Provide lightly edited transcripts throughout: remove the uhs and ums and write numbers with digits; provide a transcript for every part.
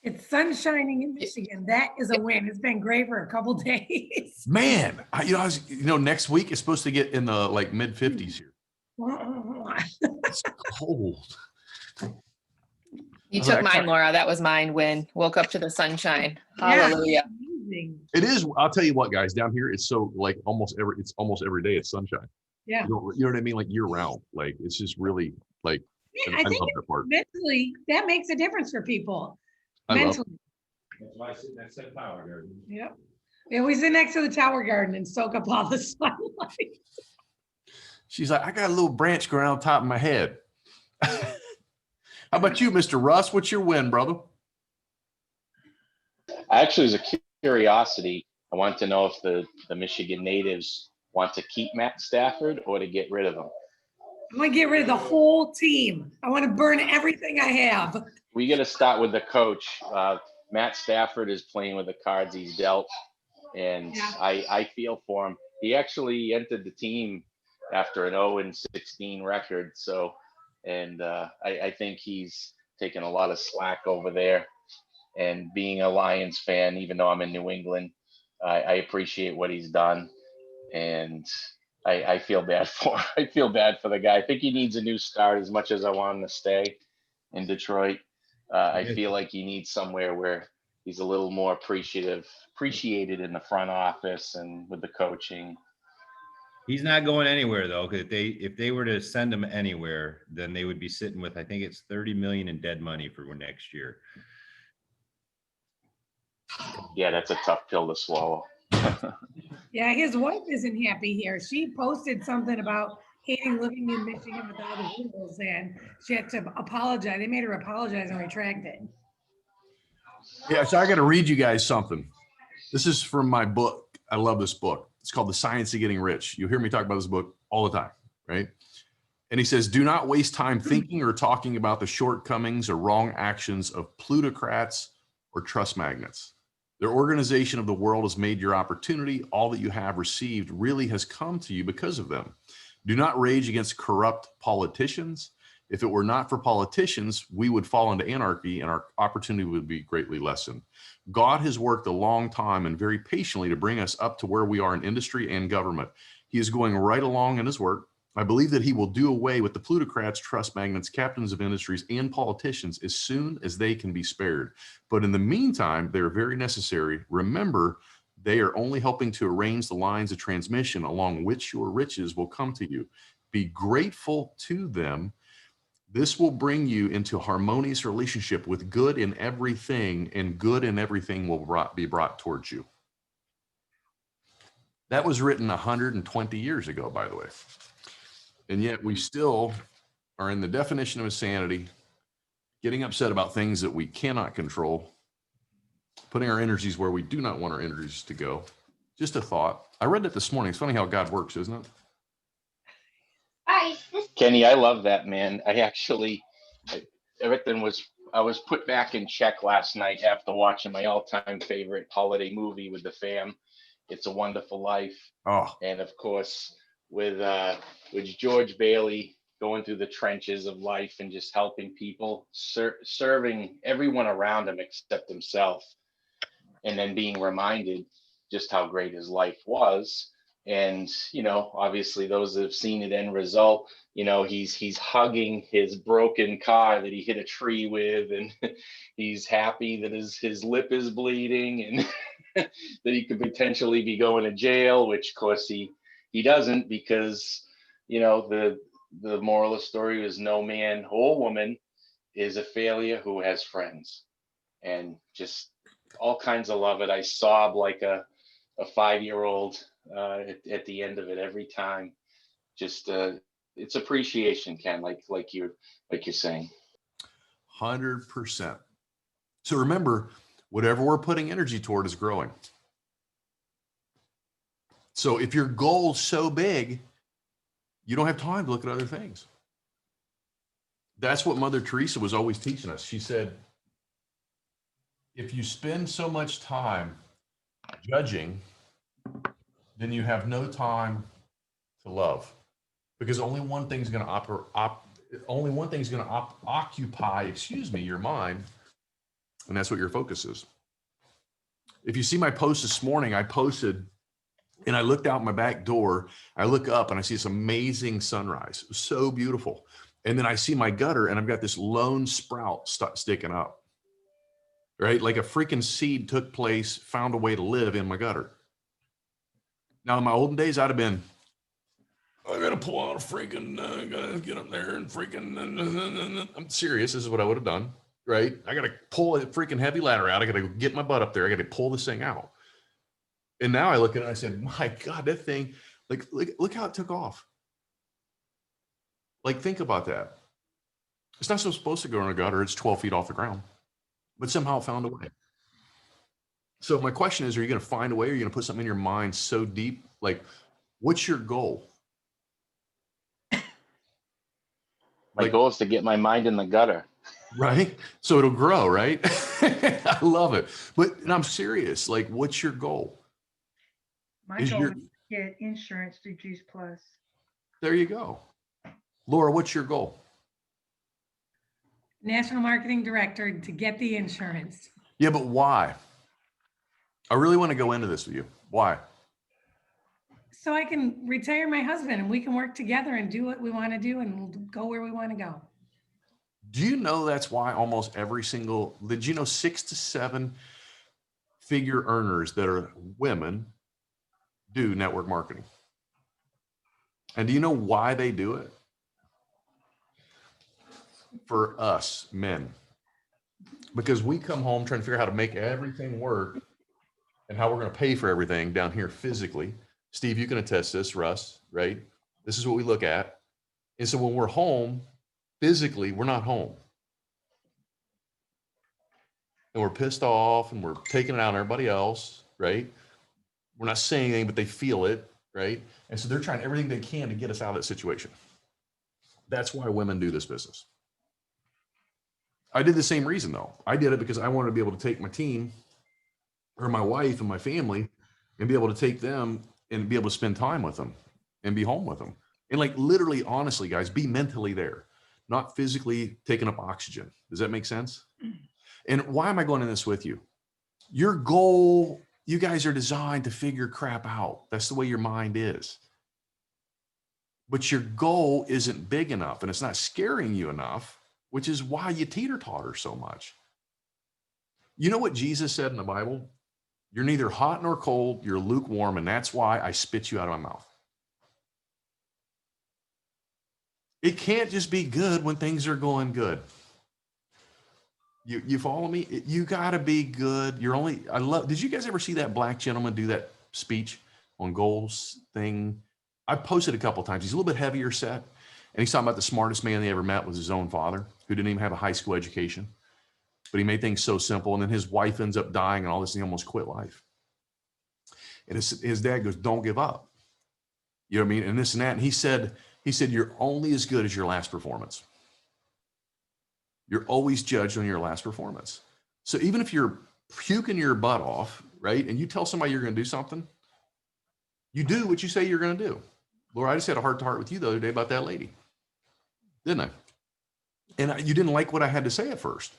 It's sun shining in Michigan. That is a win. It's been gray for a couple days. Man, next week it's supposed to get in the like mid 50s here. It's cold. You took mine, Laura. That was mine win. Woke up to the sunshine. Hallelujah. Yeah, it is. I'll tell you what, guys, down here, it's so like almost every day it's sunshine. Yeah. You know what I mean? Like year round. Like it's just really like, I think love that part. Mentally, that makes a difference for people. That's why I sit next to the Tower Garden. Yep. Yeah, we sit next to the Tower Garden and soak up all the sunlight. She's like, I got a little branch growing on top of my head. How about you, Mr. Russ? What's your win, brother? Actually, it was a curiosity. I want to know if the Michigan natives want to keep Matt Stafford or to get rid of him. I want to get rid of the whole team. I want to burn everything I have. We got to start with the coach. Matt Stafford is playing with the cards he's dealt, and Yeah. I feel for him. He actually entered the team after an 0-16 record, so I think he's taken a lot of slack over there. And being a Lions fan, even though I'm in New England, I appreciate what he's done, and I feel bad for the guy. I think he needs a new start as much as I want him to stay in Detroit. I feel like he needs somewhere where he's a little more appreciated in the front office and with the coaching. He's not going anywhere though, because if they were to send him anywhere, then they would be sitting with, I think it's $30 million in dead money for next year. Yeah, that's a tough pill to swallow. Yeah, his wife isn't happy here. She posted something about hating living in Michigan with all the rules, and she had to apologize. They made her apologize and retract it. Yeah, so I got to read you guys something. This is from my book. I love this book. It's called The Science of Getting Rich. You hear me talk about this book all the time, right? And he says, do not waste time thinking or talking about the shortcomings or wrong actions of plutocrats or trust magnets. Their organization of the world has made your opportunity. All that you have received really has come to you because of them. Do not rage against corrupt politicians. If it were not for politicians, we would fall into anarchy and our opportunity would be greatly lessened. God has worked a long time and very patiently to bring us up to where we are in industry and government. He is going right along in his work. I believe that he will do away with the plutocrats, trust magnets, captains of industries, and politicians as soon as they can be spared. But in the meantime, they're very necessary. Remember, they are only helping to arrange the lines of transmission along which your riches will come to you. Be grateful to them. This will bring you into a harmonious relationship with good in everything, and good in everything will be brought towards you. That was written 120 years ago, by the way. And yet we still are in the definition of insanity, getting upset about things that we cannot control, putting our energies where we do not want our energies to go. Just a thought. I read it this morning. It's funny how God works, isn't it? Kenny, I love that, man. I was put back in check last night after watching my all-time favorite holiday movie with the fam, It's a Wonderful Life. Oh. And of course, with George Bailey going through the trenches of life and just helping people, serving everyone around him except himself, and then being reminded just how great his life was. And, obviously those that have seen it end result, he's hugging his broken car that he hit a tree with, and he's happy that his lip is bleeding and that he could potentially be going to jail, which of course he doesn't, because, the moral of the story is no man or woman is a failure who has friends, and just all kinds of love it. I sob like a 5-year-old at the end of it every time. Just it's appreciation, Ken, like you're saying. 100%. So remember, whatever we're putting energy toward is growing. So if your goal's so big, you don't have time to look at other things. That's what Mother Teresa was always teaching us. She said, if you spend so much time judging, then you have no time to love, because only one thing's going to occupy, your mind, And that's what your focus is. If you see my post this morning, I posted and I looked out my back door. I look up and I see this amazing sunrise. It was so beautiful. And then I see my gutter and I've got this lone sprout sticking up, right? Like a freaking seed took place, found a way to live in my gutter. Now, in my olden days, I'd have been, I gotta pull out a freaking, gotta get up there and freaking, I'm serious. This is what I would have done, right? I gotta pull a freaking heavy ladder out. I gotta get my butt up there. I gotta pull this thing out. And now I look at it and I said, my God, that thing, like, look how it took off. Like, think about that. It's not so supposed to go in a gutter. It's 12 feet off the ground, but somehow it found a way. So my question is, are you going to find a way? Or are you going to put something in your mind so deep? Like, what's your goal? My goal is to get my mind in the gutter. Right? So it'll grow, right? I love it. But and I'm serious. Like, what's your goal? My Is goal your- is to get insurance through Juice Plus. There you go. Laura, what's your goal? National Marketing Director to get the insurance. Yeah, but why? I really want to go into this with you. Why? So I can retire my husband and we can work together and do what we want to do and we'll go where we want to go. Do you know that's why almost every single, did you know 6 to 7 figure earners that are women do network marketing? And do you know why they do it? For us men, because we come home trying to figure out how to make everything work and how we're going to pay for everything down here physically. Steve, you can attest this, Russ, right? This is what we look at. And so when we're home, physically, we're not home. And we're pissed off and we're taking it out on everybody else, right? We're not saying anything, but they feel it, right? And so they're trying everything they can to get us out of that situation. That's why women do this business. I did the same reason though. I did it because I wanted to be able to take my team or my wife and my family and be able to take them and be able to spend time with them and be home with them. And like literally, honestly, guys, be mentally there, not physically taking up oxygen. Does that make sense? And why am I going in this with you? Your goal, you guys are designed to figure crap out. That's the way your mind is. But your goal isn't big enough and it's not scaring you enough, which is why you teeter-totter so much. You know what Jesus said in the Bible? You're neither hot nor cold, you're lukewarm, and that's why I spit you out of my mouth. It can't just be good when things are going good. You follow me? You gotta be good. Did you guys ever see that black gentleman do that speech on goals thing? I've posted a couple of times. He's a little bit heavier set. And he's talking about the smartest man they ever met was his own father, who didn't even have a high school education. But he made things so simple. And then his wife ends up dying and all this, and he almost quit life. And his dad goes, don't give up. You know what I mean? And this and that. And he said, you're only as good as your last performance. You're always judged on your last performance. So even if you're puking your butt off, right? And you tell somebody you're going to do something, you do what you say you're going to do. Laura, I just had a heart to heart with you the other day about that lady. Didn't I? And you didn't like what I had to say at first.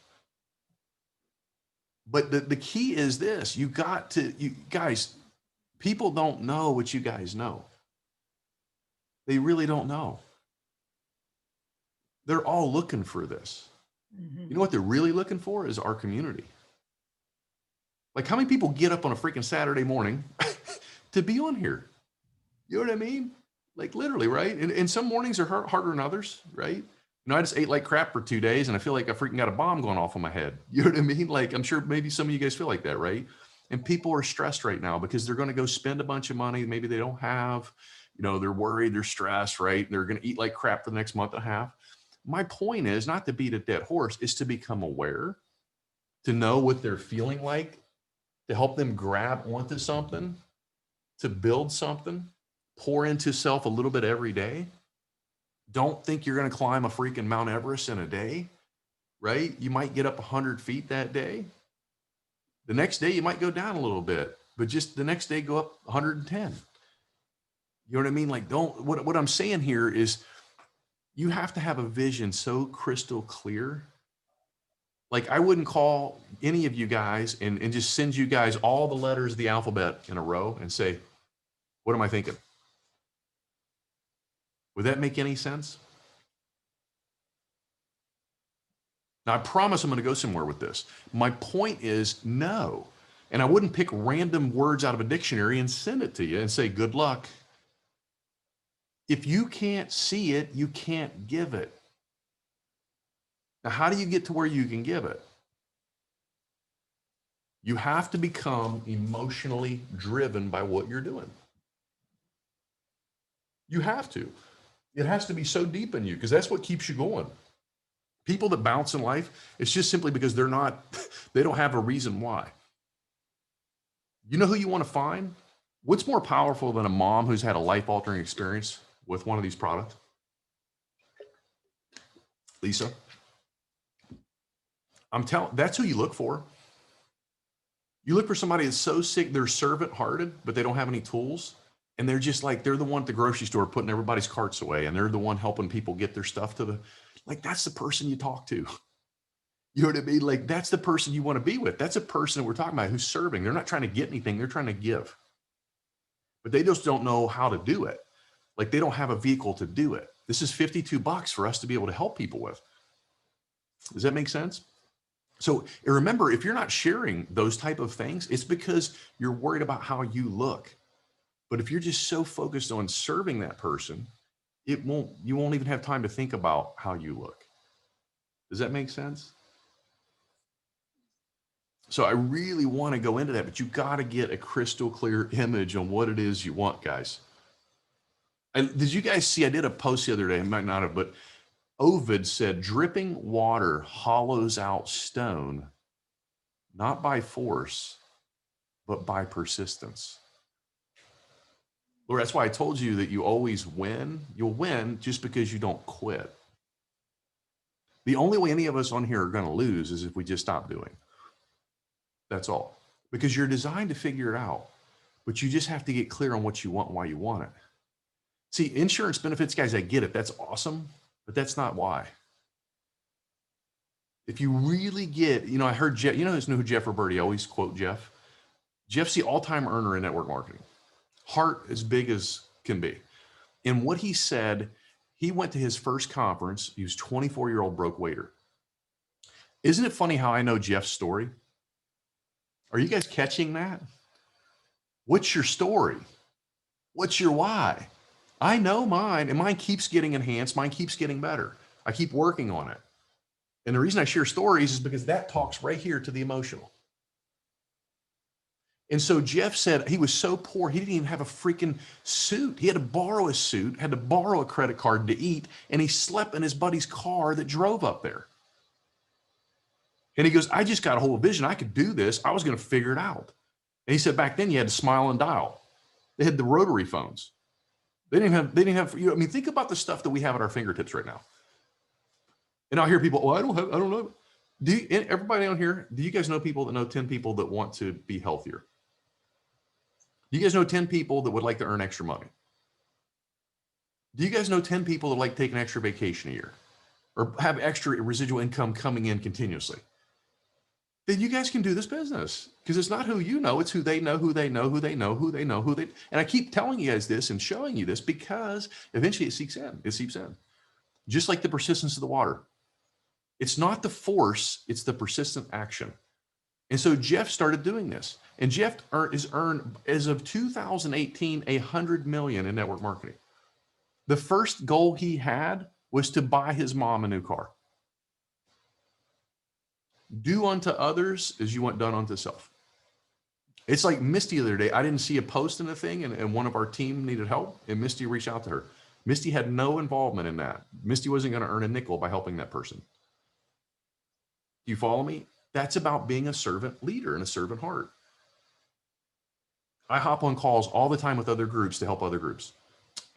But the key is this, you guys, people don't know what you guys know. They really don't know. They're all looking for this. You know what they're really looking for is our community. Like how many people get up on a freaking Saturday morning to be on here? You know what I mean? Like literally, right? And some mornings are harder than others, right? You know, I just ate like crap for 2 days and I feel like I freaking got a bomb going off on my head. You know what I mean? Like I'm sure maybe some of you guys feel like that, right? And people are stressed right now because they're going to go spend a bunch of money maybe they don't have. You know, they're worried, they're stressed, right? They're going to eat like crap for the next month and a half. My point is not to beat a dead horse, is to become aware, to know what they're feeling like, to help them grab onto something, to build something, pour into self a little bit every day. Don't think you're going to climb a freaking Mount Everest in a day, right? You might get up 100 feet that day. The next day you might go down a little bit, but just the next day go up 110. You know what I mean? Like what I'm saying here is you have to have a vision so crystal clear Like I wouldn't call any of you guys and just send you guys all the letters of the alphabet in a row and say, what am I thinking? Would that make any sense? Now, I promise I'm going to go somewhere with this. My point is no. And I wouldn't pick random words out of a dictionary and send it to you and say, good luck. If you can't see it, you can't give it. Now, how do you get to where you can give it? You have to become emotionally driven by what you're doing. You have to. It has to be so deep in you because that's what keeps you going. People that bounce in life, it's just simply because they don't have a reason why. You know who you want to find? What's more powerful than a mom who's had a life-altering experience with one of these products? Lisa, that's who you look for. You look for somebody that's so sick, they're servant-hearted, but they don't have any tools. And they're just like, they're the one at the grocery store putting everybody's carts away. And they're the one helping people get their stuff that's the person you talk to. You know what I mean? Like, that's the person you want to be with. That's a person that we're talking about who's serving. They're not trying to get anything. They're trying to give. But they just don't know how to do it. Like, they don't have a vehicle to do it. This is $52 for us to be able to help people with. Does that make sense? So remember, if you're not sharing those type of things, it's because you're worried about how you look. But if you're just so focused on serving that person, you won't even have time to think about how you look. Does that make sense? So I really want to go into that, but you got to get a crystal clear image on what it is you want, guys. And did you guys see, I did a post the other day, I might not have, but Ovid said, dripping water hollows out stone, not by force, but by persistence. Lord, that's why I told you that you always win. You'll win just because you don't quit. The only way any of us on here are going to lose is if we just stop doing. That's all. Because you're designed to figure it out, but you just have to get clear on what you want and why you want it. See, insurance benefits, guys, I get it. That's awesome, but that's not why. If you really get, I heard Jeff, who Jeff Roberti, I always quote Jeff. Jeff's the all-time earner in network marketing. Heart as big as can be. And what he said, he went to his first conference. He was 24-year-old broke waiter. Isn't it funny how I know Jeff's story? Are you guys catching that? What's your story? What's your why? I know mine, and mine keeps getting enhanced. Mine keeps getting better. I keep working on it. And the reason I share stories is because that talks right here to the emotional. And so Jeff said he was so poor, he didn't even have a freaking suit. He had to borrow a suit, had to borrow a credit card to eat, and he slept in his buddy's car that drove up there. And he goes, I just got a whole vision. I could do this. I was going to figure it out. And he said back then you had to smile and dial. They had the rotary phones. They didn't have, think about the stuff that we have at our fingertips right now. And I hear people, well, I don't know. Everybody on here, do you guys know people that know 10 people that want to be healthier? Do you guys know 10 people that would like to earn extra money? Do you guys know 10 people that like to take an extra vacation a year or have extra residual income coming in continuously? Then you guys can do this business because it's not who you know, it's who they know, who they know, who they know, who they know, and I keep telling you guys this and showing you this because eventually it seeps in. Just like the persistence of the water. It's not the force, it's the persistent action. And so Jeff started doing this. And Jeff is earned, as of 2018, $100 million in network marketing. The first goal he had was to buy his mom a new car. Do unto others as you want done unto self. It's like Misty the other day. I didn't see a post in a thing, and one of our team needed help, and Misty reached out to her. Misty had no involvement in that. Misty wasn't going to earn a nickel by helping that person. Do you follow me? That's about being a servant leader and a servant heart. I hop on calls all the time with other groups to help other groups.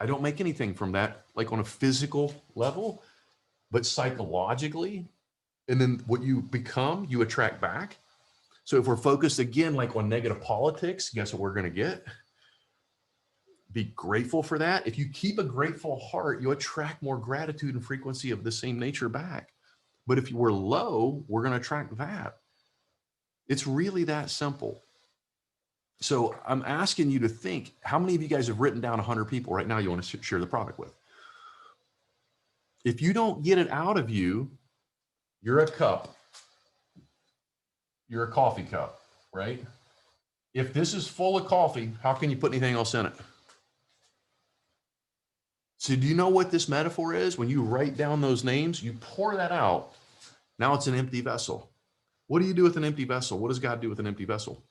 I don't make anything from that, like on a physical level, but psychologically, and then what you become, you attract back. So if we're focused again, like on negative politics, guess what we're going to get? Be grateful for that. If you keep a grateful heart, you attract more gratitude and frequency of the same nature back. But if we're low, we're going to attract that. It's really that simple. So I'm asking you to think, how many of you guys have written down 100 people right now you want to share the product with? If you don't get it out of you, you're a cup. You're a coffee cup, right? If this is full of coffee, how can you put anything else in it? So do you know what this metaphor is? When you write down those names, you pour that out. Now it's an empty vessel. What do you do with an empty vessel? What does God do with an empty vessel?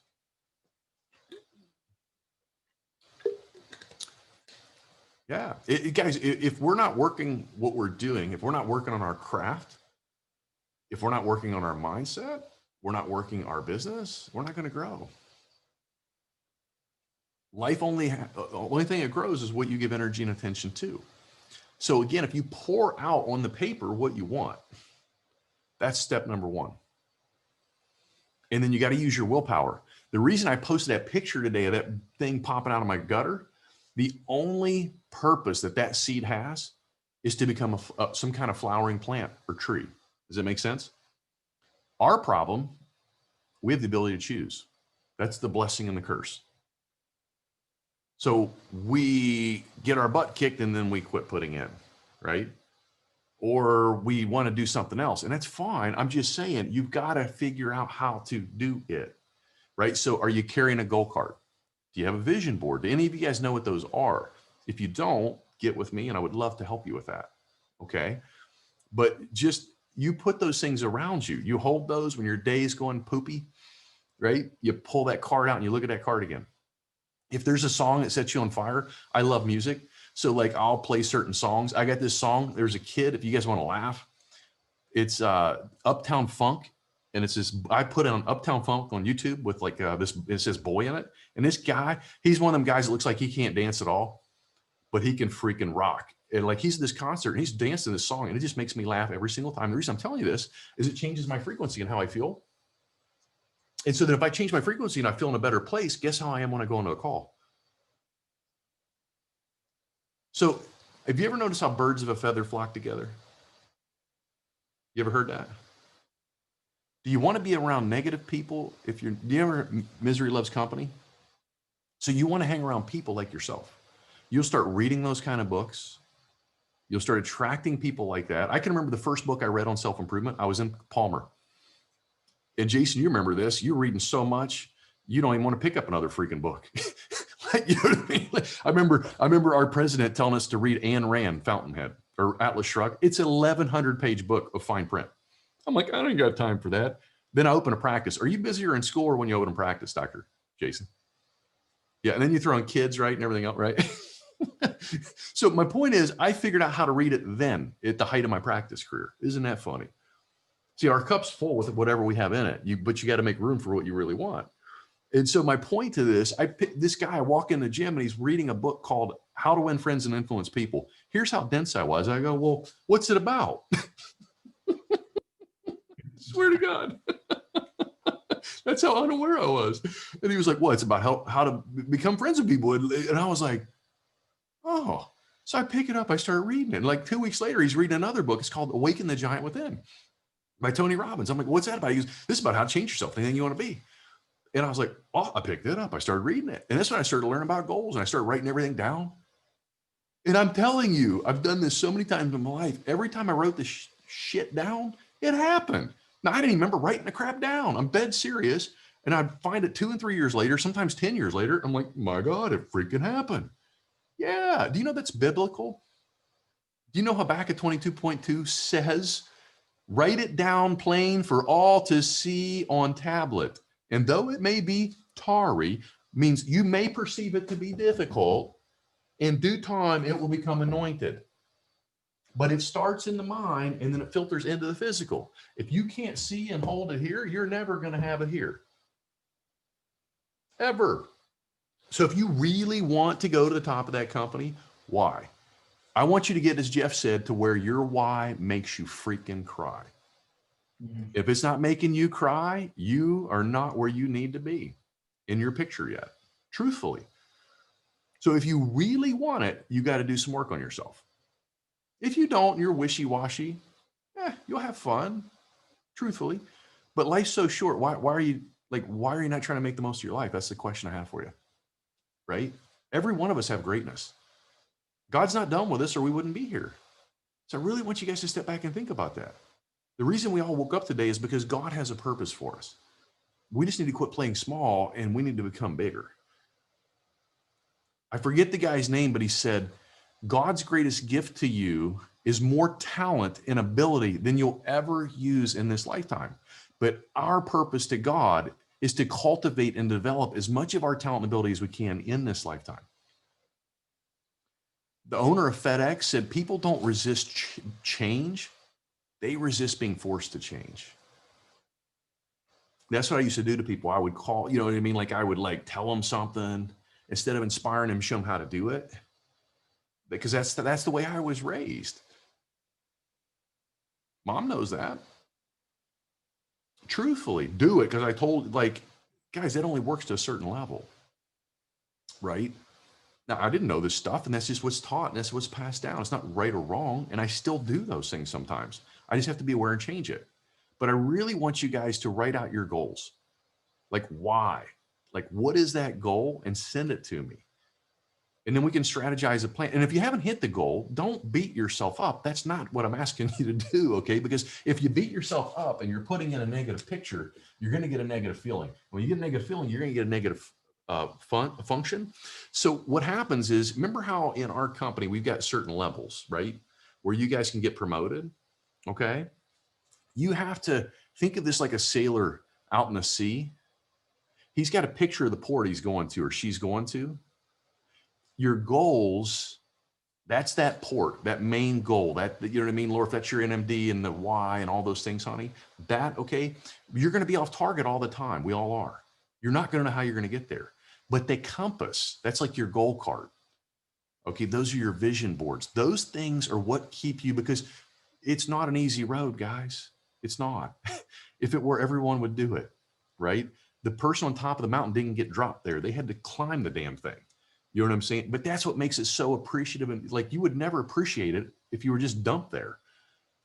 Yeah, guys, if we're not working what we're doing, if we're not working on our craft, if we're not working on our mindset, we're not working our business, we're not going to grow. Life only thing that grows is what you give energy and attention to. So again, if you pour out on the paper what you want, that's step number one. And then you got to use your willpower. The reason I posted that picture today of that thing popping out of my gutter, the only purpose that seed has is to become some kind of flowering plant or tree. Does that make sense? Our problem, we have the ability to choose. That's the blessing and the curse. So we get our butt kicked and then we quit putting in, right? Or we want to do something else, and that's fine. I'm just saying, you've got to figure out how to do it, right? So are you carrying a goal card? Do you have a vision board? Do any of you guys know what those are? If you don't, get with me and I would love to help you with that. Okay. But just, you put those things around you. You hold those when your day is going poopy, right? You pull that card out and you look at that card again. If there's a song that sets you on fire, I love music. So like I'll play certain songs. I got this song. There's a kid, if you guys want to laugh, it's Uptown Funk. And it's this, I put it on Uptown Funk on YouTube with like this, it says boy in it. And this guy, he's one of them guys that looks like he can't dance at all, but he can freaking rock. And like he's at this concert and he's dancing this song and it just makes me laugh every single time. The reason I'm telling you this is it changes my frequency and how I feel. And so that if I change my frequency and I feel in a better place, guess how I am when I go into a call? So have you ever noticed how birds of a feather flock together? You ever heard that? Do you want to be around negative people? Do you ever, misery loves company? So you want to hang around people like yourself. You'll start reading those kind of books. You'll start attracting people like that. I can remember the first book I read on self-improvement. I was in Palmer. And Jason, you remember this. You're reading so much, you don't even want to pick up another freaking book. You know what I mean? I remember our president telling us to read Ayn Rand, Fountainhead, or Atlas Shrugged. It's an 1,100 page book of fine print. I'm like, I don't got time for that. Then I open a practice. Are you busier in school or when you open a practice, Dr. Jason? Yeah, and then you throw in kids, right, and everything else, right? So my point is, I figured out how to read it then at the height of my practice career. Isn't that funny? See, our cup's full with whatever we have in it, but you got to make room for what you really want. And so my point to this, this guy, I walk in the gym and he's reading a book called How to Win Friends and Influence People. Here's how dense I was. I go, well, what's it about? Swear to God. That's how unaware I was. And he was like, well, it's about how to become friends with people. And I was like, oh. So I pick it up. I start reading it. And like 2 weeks later, he's reading another book. It's called Awaken the Giant Within by Tony Robbins. I'm like, what's that about? He goes, this is about how to change yourself, anything you want to be. And I was like, oh, I picked it up. I started reading it. And that's when I started learning about goals and I started writing everything down. And I'm telling you, I've done this so many times in my life. Every time I wrote this shit down, it happened. Now, I didn't even remember writing the crap down. I'm dead serious. And I'd find it 2 and 3 years later, sometimes 10 years later. I'm like, my God, it freaking happened. Yeah. Do you know that's biblical? Do you know Habakkuk 22.2 says, write it down plain for all to see on tablet. And though it may be tarry, means you may perceive it to be difficult, in due time it will become anointed. But it starts in the mind and then it filters into the physical. If you can't see and hold it here, you're never going to have it here. Ever. So if you really want to go to the top of that company, why? I want you to get, as Jeff said, to where your why makes you freaking cry. If it's not making you cry, you are not where you need to be in your picture yet, truthfully. So if you really want it, you got to do some work on yourself. If you don't, you're wishy-washy. You'll have fun, truthfully. But life's so short. Why are you not trying to make the most of your life? That's the question I have for you. Right? Every one of us have greatness. God's not done with us or we wouldn't be here. So I really want you guys to step back and think about that. The reason we all woke up today is because God has a purpose for us. We just need to quit playing small and we need to become bigger. I forget the guy's name, but he said, God's greatest gift to you is more talent and ability than you'll ever use in this lifetime. But our purpose to God is to cultivate and develop as much of our talent and ability as we can in this lifetime. The owner of FedEx said people don't resist change. They resist being forced to change. That's what I used to do to people. I would call, you know what I mean? Like I would like tell them something instead of inspiring them, show them how to do it. Because that's the way I was raised. Mom knows that. Truthfully, do it. Because I told, like, guys, that only works to a certain level. Right? Now, I didn't know this stuff, and that's just what's taught, and that's what's passed down. It's not right or wrong, and I still do those things sometimes. I just have to be aware and change it. But I really want you guys to write out your goals. Like, why? Like, what is that goal? And send it to me. And then we can strategize a plan. And if you haven't hit the goal, don't beat yourself up. That's not what I'm asking you to do, okay? Because if you beat yourself up and you're putting in a negative picture, you're going to get a negative feeling. When you get a negative feeling, you're going to get a negative function. So what happens is, remember how in our company, we've got certain levels, right? Where you guys can get promoted, okay? You have to think of this like a sailor out in the sea. He's got a picture of the port he's going to or she's going to. Your goals, that's that port, that main goal, that, you know what I mean, Lord, if that's your NMD and the why and all those things, honey, that, okay, you're going to be off target all the time. We all are. You're not going to know how you're going to get there. But the compass, that's like your goal card. Okay, those are your vision boards. Those things are what keep you, because it's not an easy road, guys. It's not. If it were, everyone would do it, right? The person on top of the mountain didn't get dropped there. They had to climb the damn thing. You know what I'm saying? But that's what makes it so appreciative. And like, you would never appreciate it if you were just dumped there,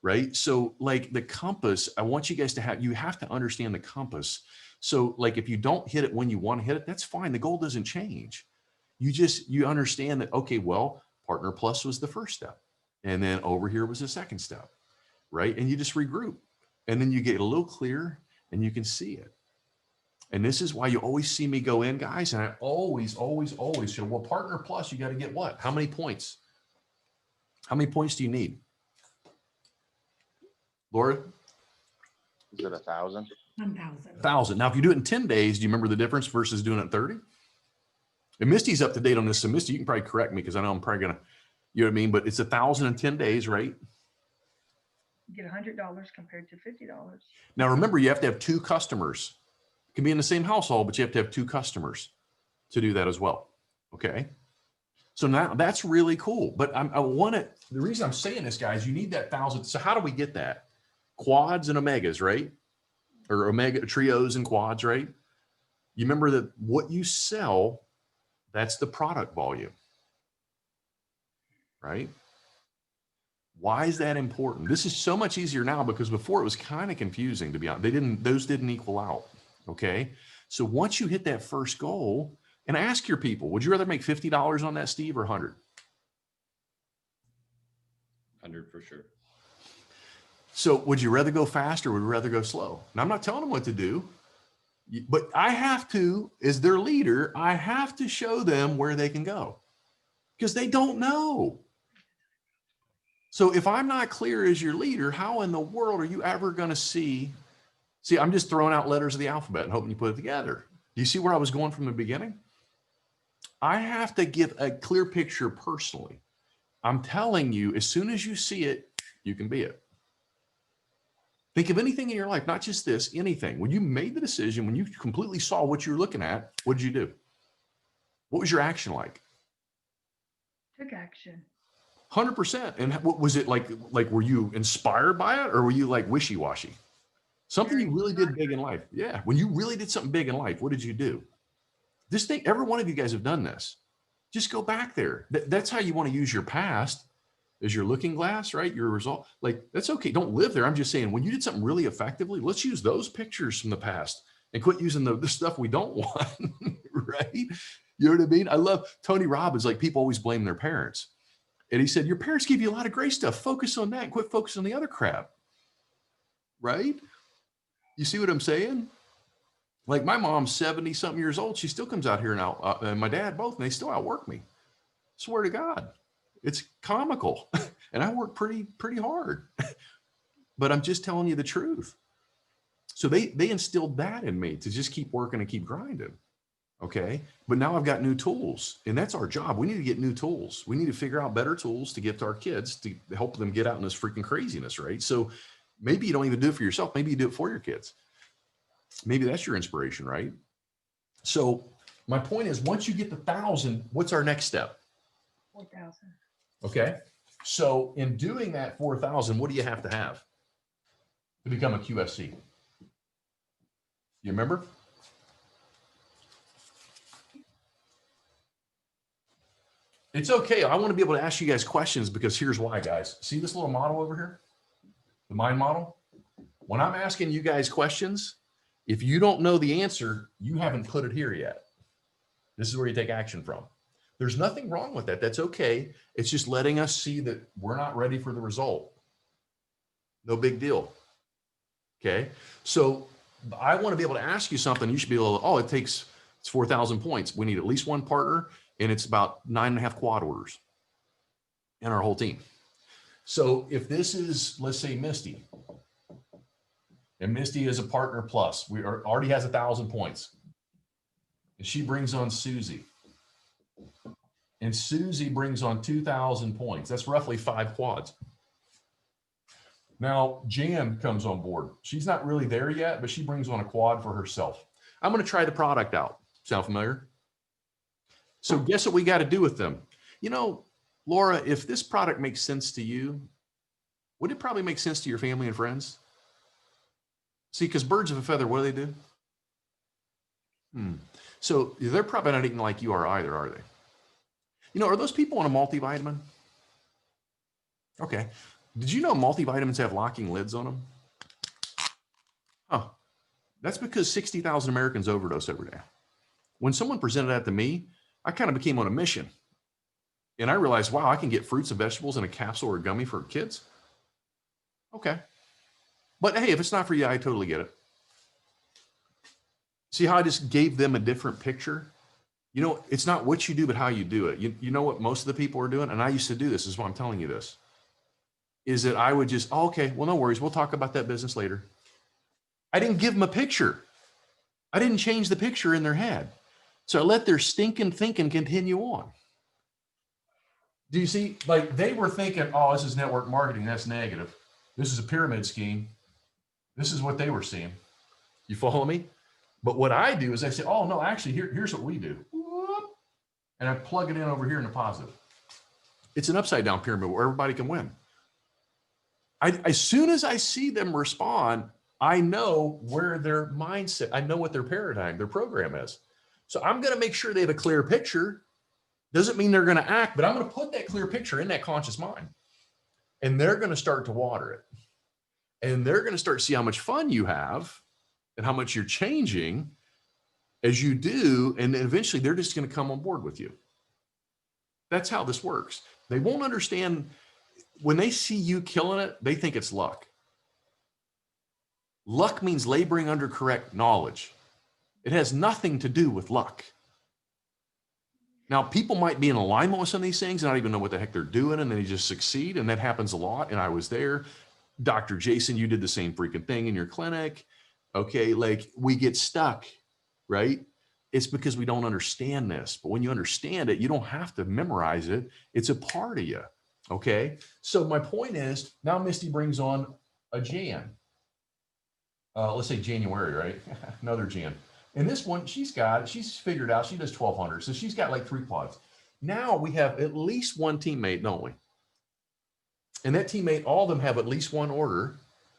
right? So like the compass, I want you guys to have, you have to understand the compass. So like, if you don't hit it when you want to hit it, that's fine. The goal doesn't change. You understand that, okay, well, Partner Plus was the first step. And then over here was the second step, right? And you just regroup. And then you get a little clearer and you can see it. And this is why you always see me go in, guys. And I always say, well, Partner Plus, you got to get what? How many points? How many points do you need? Laura? Is it 1,000? 1,000. 1,000. Now, if you do it in 10 days, do you remember the difference versus doing it in 30? And Misty's up to date on this. So Misty, you can probably correct me because I know I'm probably going to, you know what I mean? But it's 1,000 in 10 days, right? You get $100 compared to $50. Now, remember, you have to have 2 customers. It can be in the same household, but you have to have 2 customers to do that as well. Okay. So now that's really cool. But I want to, the reason I'm saying this, guys, you need that 1,000. So how do we get that? Quads and omegas, right? Or omega trios and quads, right? You remember that what you sell, that's the product volume, right? Why is that important? This is so much easier now because before it was kind of confusing, to be honest. Those didn't equal out. Okay. So once you hit that first goal, and ask your people, would you rather make $50 on that, Steve, or 100? 100 for sure. So would you rather go fast or would you rather go slow? Now, I'm not telling them what to do, but I have to, as their leader, I have to show them where they can go because they don't know. So if I'm not clear as your leader, how in the world are you ever going to see, I'm just throwing out letters of the alphabet and hoping you put it together. Do you see where I was going from the beginning? I have to give a clear picture personally. I'm telling you, as soon as you see it, you can be it. Think of anything in your life, not just this, anything. When you made the decision, when you completely saw what you're looking at, what did you do? What was your action like? Took action. 100%. And what was it like, were you inspired by it or were you like wishy-washy? Something you really did big in life. Yeah. When you really did something big in life, what did you do? Just think, every one of you guys have done this. Just go back there. That's how you want to use your past. is your looking glass, right? Your result, like, that's okay. Don't live there. I'm just saying, when you did something really effectively, let's use those pictures from the past and quit using the stuff we don't want, right? You know what I mean? I love Tony Robbins. Like, people always blame their parents. And he said, your parents give you a lot of great stuff. Focus on that and quit focusing on the other crap, right? You see what I'm saying? Like, my mom's 70 something years old. She still comes out here now, and my dad both, and they still outwork me. Swear to God, it's comical. And I work pretty hard, but I'm just telling you the truth. So they instilled that in me to just keep working and keep grinding. Okay. But now I've got new tools, and that's our job. We need to get new tools. We need to figure out better tools to give to our kids to help them get out in this freaking craziness. Right. So maybe you don't even do it for yourself. Maybe you do it for your kids. Maybe that's your inspiration, right? So my point is, once you get the 1,000, what's our next step? 4,000. Okay. So in doing that 4,000, what do you have to become a QSC? You remember? It's okay. I want to be able to ask you guys questions, because here's why, guys. See this little model over here? The mind model? When I'm asking you guys questions, if you don't know the answer, you haven't put it here yet. This is where you take action from. There's nothing wrong with that. That's okay. It's just letting us see that we're not ready for the result. No big deal. Okay. So I want to be able to ask you something. You should be able to, oh, it's 4,000 points. We need at least one partner, and it's about 9.5 quad orders in our whole team. So if this is, let's say, Misty, and Misty is a partner plus, already has 1,000 points. And she brings on Susie. And Susie brings on 2,000 points. That's roughly 5 quads. Now, Jan comes on board. She's not really there yet, but she brings on a quad for herself. I'm going to try the product out. Sound familiar? So guess what we got to do with them? You know, Laura, if this product makes sense to you, would it probably make sense to your family and friends? See, because birds of a feather, what do? So they're probably not eating like you are either, are they? You know, are those people on a multivitamin? Okay. Did you know multivitamins have locking lids on them? Oh, that's because 60,000 Americans overdose every day. When someone presented that to me, I kind of became on a mission. And I realized, wow, I can get fruits and vegetables in a capsule or a gummy for kids. Okay. But hey, if it's not for you, I totally get it. See how I just gave them a different picture? You know, it's not what you do, but how you do it. You know what most of the people are doing? And I used to do this, is why I'm telling you this, is that I would just, oh, okay, well, no worries. We'll talk about that business later. I didn't give them a picture. I didn't change the picture in their head. So I let their stinking thinking continue on. Do you see? Like, they were thinking, oh, this is network marketing. That's negative. This is a pyramid scheme. This is what they were seeing. You follow me? But what I do is I say, oh, no, actually, here's what we do. And I plug it in over here in the positive. It's an upside down pyramid where everybody can win. As soon as I see them respond, I know where their mindset, I know what their paradigm, their program is. So I'm going to make sure they have a clear picture. Doesn't mean they're going to act, but I'm going to put that clear picture in that conscious mind. And they're going to start to water it. And they're going to start to see how much fun you have and how much you're changing as you do. And then eventually they're just going to come on board with you. That's how this works. They won't understand. When they see you killing it, they think it's luck. Luck means laboring under correct knowledge. It has nothing to do with luck. Now, people might be in alignment with some of these things and not even know what the heck they're doing, and then they just succeed, and that happens a lot, and I was there. Dr. Jason, you did the same freaking thing in your clinic. Okay, like, we get stuck, right? It's because we don't understand this. But when you understand it, you don't have to memorize it. It's a part of you, okay? So my point is, now Misty brings on a Jan. Let's say January, right? Another Jan. And this one, she's figured out, she does 1,200. So she's got like 3 quads. Now we have at least one teammate, don't we? And that teammate, all of them have at least one order.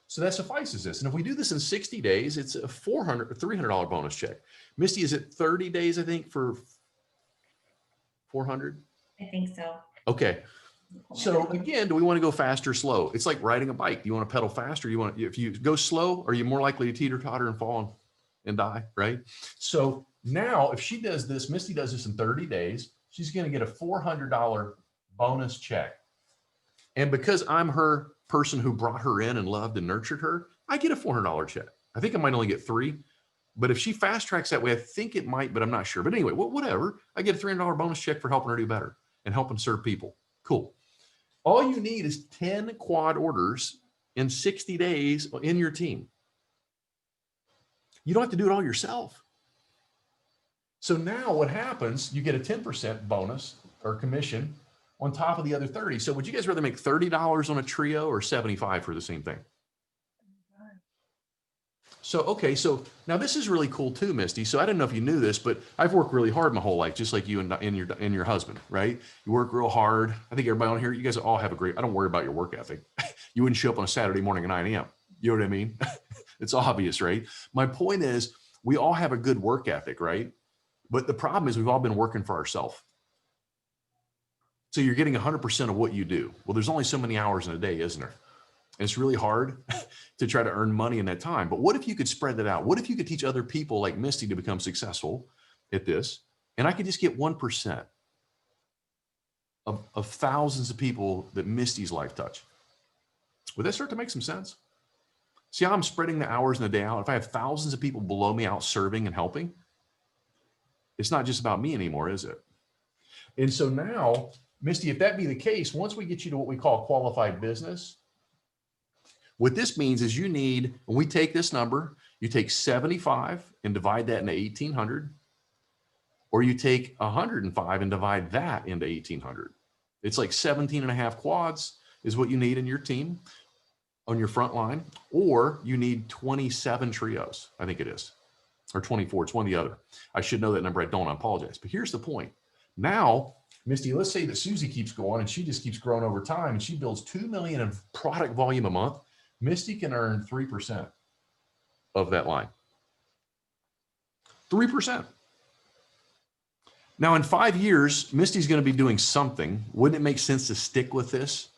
So that suffices this. And if we do this in 60 days, it's a $300 bonus check. Misty, is it 30 days, I think, for 400? I think so. Okay. So again, do we want to go fast or slow? It's like riding a bike. Do you want to pedal faster? You want, if you go slow, are you more likely to teeter totter and fall and die, right? So now if she does this, Misty does this in 30 days, she's going to get a $400 bonus check. And because I'm her person who brought her in and loved and nurtured her, I get a $400 check. I think I might only get 3, but if she fast tracks that way, I think it might, but I'm not sure. But anyway, whatever. I get a $300 bonus check for helping her do better and helping serve people. Cool. All you need is 10 quad orders in 60 days in your team. You don't have to do it all yourself. So now what happens, you get a 10% bonus or commission on top of the other 30. So would you guys rather make $30 on a trio or 75 for the same thing? So, okay. So now this is really cool too, Misty. So I don't know if you knew this, but I've worked really hard my whole life, just like you and your husband, right? You work real hard. I think everybody on here, you guys all have a great, I don't worry about your work ethic. You wouldn't show up on a Saturday morning at 9 a.m. You know what I mean? It's obvious, right? My point is we all have a good work ethic, right? But the problem is we've all been working for ourselves. So you're getting 100% of what you do. Well, there's only so many hours in a day, isn't there? And it's really hard to try to earn money in that time. But what if you could spread that out? What if you could teach other people like Misty to become successful at this? And I could just get 1% of thousands of people that Misty's life touch. Would that start to make some sense? See how I'm spreading the hours in the day out? If I have thousands of people below me out serving and helping, it's not just about me anymore, is it? And so now, Misty, if that be the case, once we get you to what we call qualified business, what this means is you need, when we take this number, you take 75 and divide that into 1,800, or you take 105 and divide that into 1,800. It's like 17 and a half quads is what you need in your team on your front line, or you need 27 trios, I think it is, or 24, it's one or the other. I should know that number, I don't, I apologize. But here's the point. Now, Misty, let's say that Susie keeps going and she just keeps growing over time and she builds 2 million in product volume a month. Misty can earn 3% of that line. 3%. Now in 5 years, Misty's going to be doing something. Wouldn't it make sense to stick with this?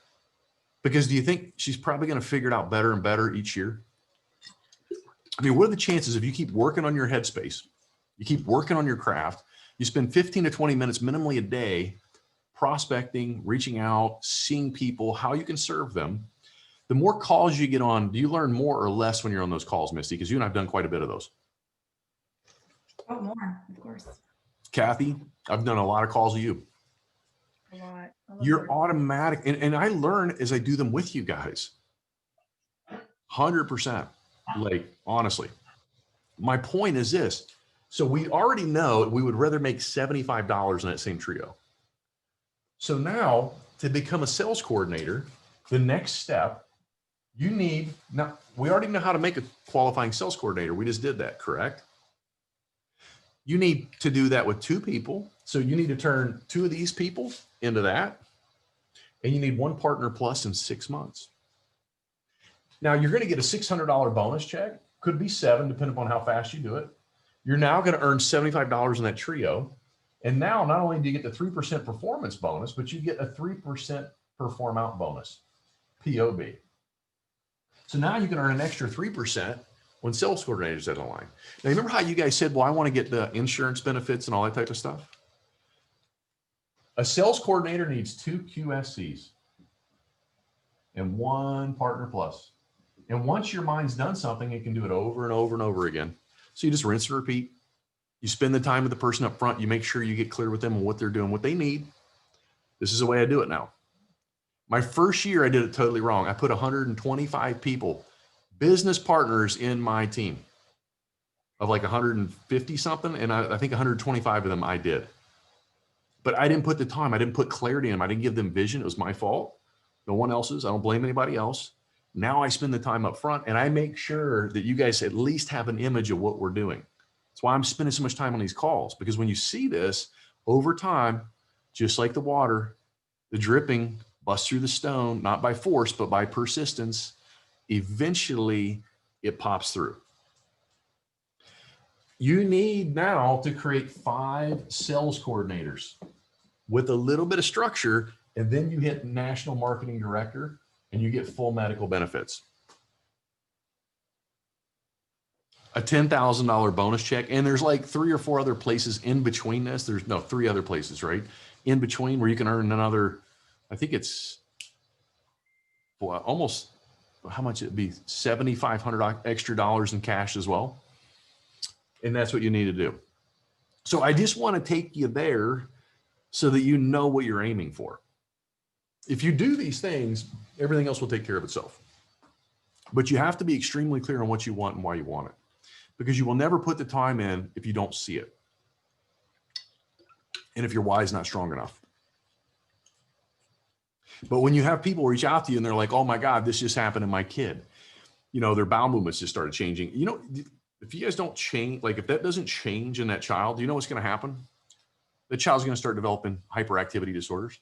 Because do you think she's probably going to figure it out better and better each year? I mean, what are the chances if you keep working on your headspace, you keep working on your craft, you spend 15 to 20 minutes minimally a day prospecting, reaching out, seeing people, how you can serve them. The more calls you get on, do you learn more or less when you're on those calls, Misty? Because you and I've done quite a bit of those. Oh, more, of course. Kathy, I've done a lot of calls with you. A lot. I love You're her. automatic. And I learn as I do them with you guys. 100%. Like, honestly. My point is this. So we already know we would rather make $75 in that same trio. So now to become a sales coordinator, the next step, you need, now we already know how to make a qualifying sales coordinator. We just did that, correct? You need to do that with 2 people. So you need to turn 2 of these people into that. And you need 1 partner plus in 6 months. Now you're going to get a $600 bonus check. Could be 7, depending upon how fast you do it. You're now going to earn $75 in that trio. And now not only do you get the 3% performance bonus, but you get a 3% perform out bonus, POB. So now you can earn an extra 3% when sales coordinators at the line. Now, remember how you guys said, well, I want to get the insurance benefits and all that type of stuff? A sales coordinator needs 2 QSCs and 1 partner plus. And once your mind's done something, it can do it over and over and over again. So you just rinse and repeat. You spend the time with the person up front. You make sure you get clear with them on what they're doing, what they need. This is the way I do it now. My first year, I did it totally wrong. I put 125 people, business partners in my team of like 150 something. And I think 125 of them I did. But I didn't put the time. I didn't put clarity in them. I didn't give them vision. It was my fault. No one else's. I don't blame anybody else. Now I spend the time up front and I make sure that you guys at least have an image of what we're doing. That's why I'm spending so much time on these calls, because when you see this over time, just like the water, the dripping busts through the stone, not by force, but by persistence, eventually it pops through. You need now to create 5 sales coordinators. With a little bit of structure, And then you hit national marketing director and you get full medical benefits. A $10,000 bonus check. And there's like 3 or 4 other places in between this. There's no 3 other places, right? In between where you can earn another, I think it's almost, how much it'd be, $7,500 extra dollars in cash as well. And that's what you need to do. So I just want to take you there so that you know what you're aiming for. If you do these things, everything else will take care of itself. But you have to be extremely clear on what you want and why you want it, because you will never put the time in if you don't see it. And if your why is not strong enough. But when you have people reach out to you and they're like, oh my God, this just happened to my kid. You know, their bowel movements just started changing. You know, if you guys don't change, like if that doesn't change in that child, do you know what's going to happen? The child's going to start developing hyperactivity disorders.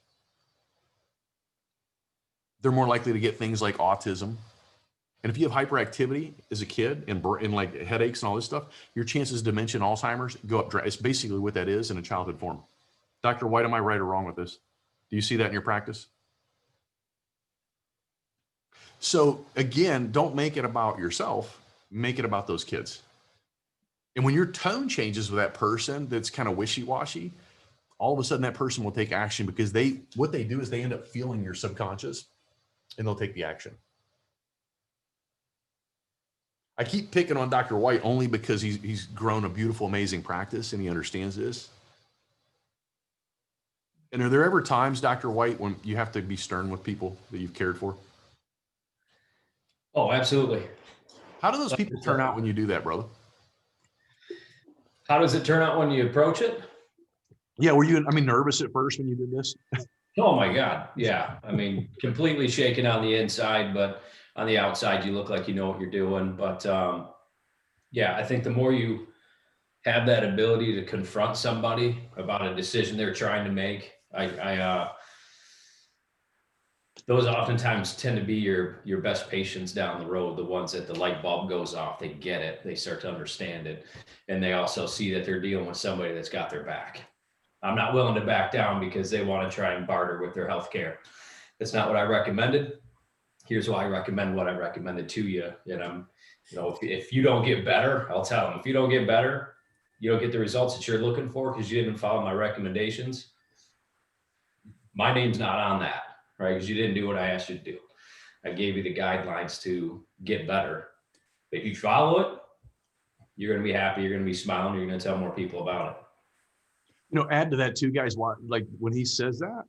They're more likely to get things like autism. And if you have hyperactivity as a kid and like headaches and all this stuff, your chances of dementia and Alzheimer's go up. It's basically what that is in a childhood form. Dr. White, am I right or wrong with this? Do you see that in your practice? So again, don't make it about yourself, make it about those kids. And when your tone changes with that person that's kind of wishy-washy, all of a sudden that person will take action, because what they do is they end up feeling your subconscious and they'll take the action. I keep picking on Dr. White only because he's grown a beautiful, amazing practice and he understands this. And are there ever times, Dr. White, when you have to be stern with people that you've cared for? Oh, absolutely. How do those people turn out when you do that, brother? How does it turn out when you approach it? Yeah, were you, nervous at first when you did this? Oh my God. Yeah. I mean, completely shaken on the inside, but on the outside, you look like you know what you're doing. But yeah, I think the more you have that ability to confront somebody about a decision they're trying to make, those oftentimes tend to be your best patients down the road, the ones that the light bulb goes off, they get it, they start to understand it. And they also see that they're dealing with somebody that's got their back. I'm not willing to back down because they want to try and barter with their health care. That's not what I recommended. Here's why I recommend what I recommended to you. And if you don't get better, I'll tell them, if you don't get better, you don't get the results that you're looking for because you didn't follow my recommendations, my name's not on that, right? Because you didn't do what I asked you to do. I gave you the guidelines to get better. If you follow it, you're going to be happy. You're going to be smiling. You're going to tell more people about it. Add to that too, guys. Like when he says that,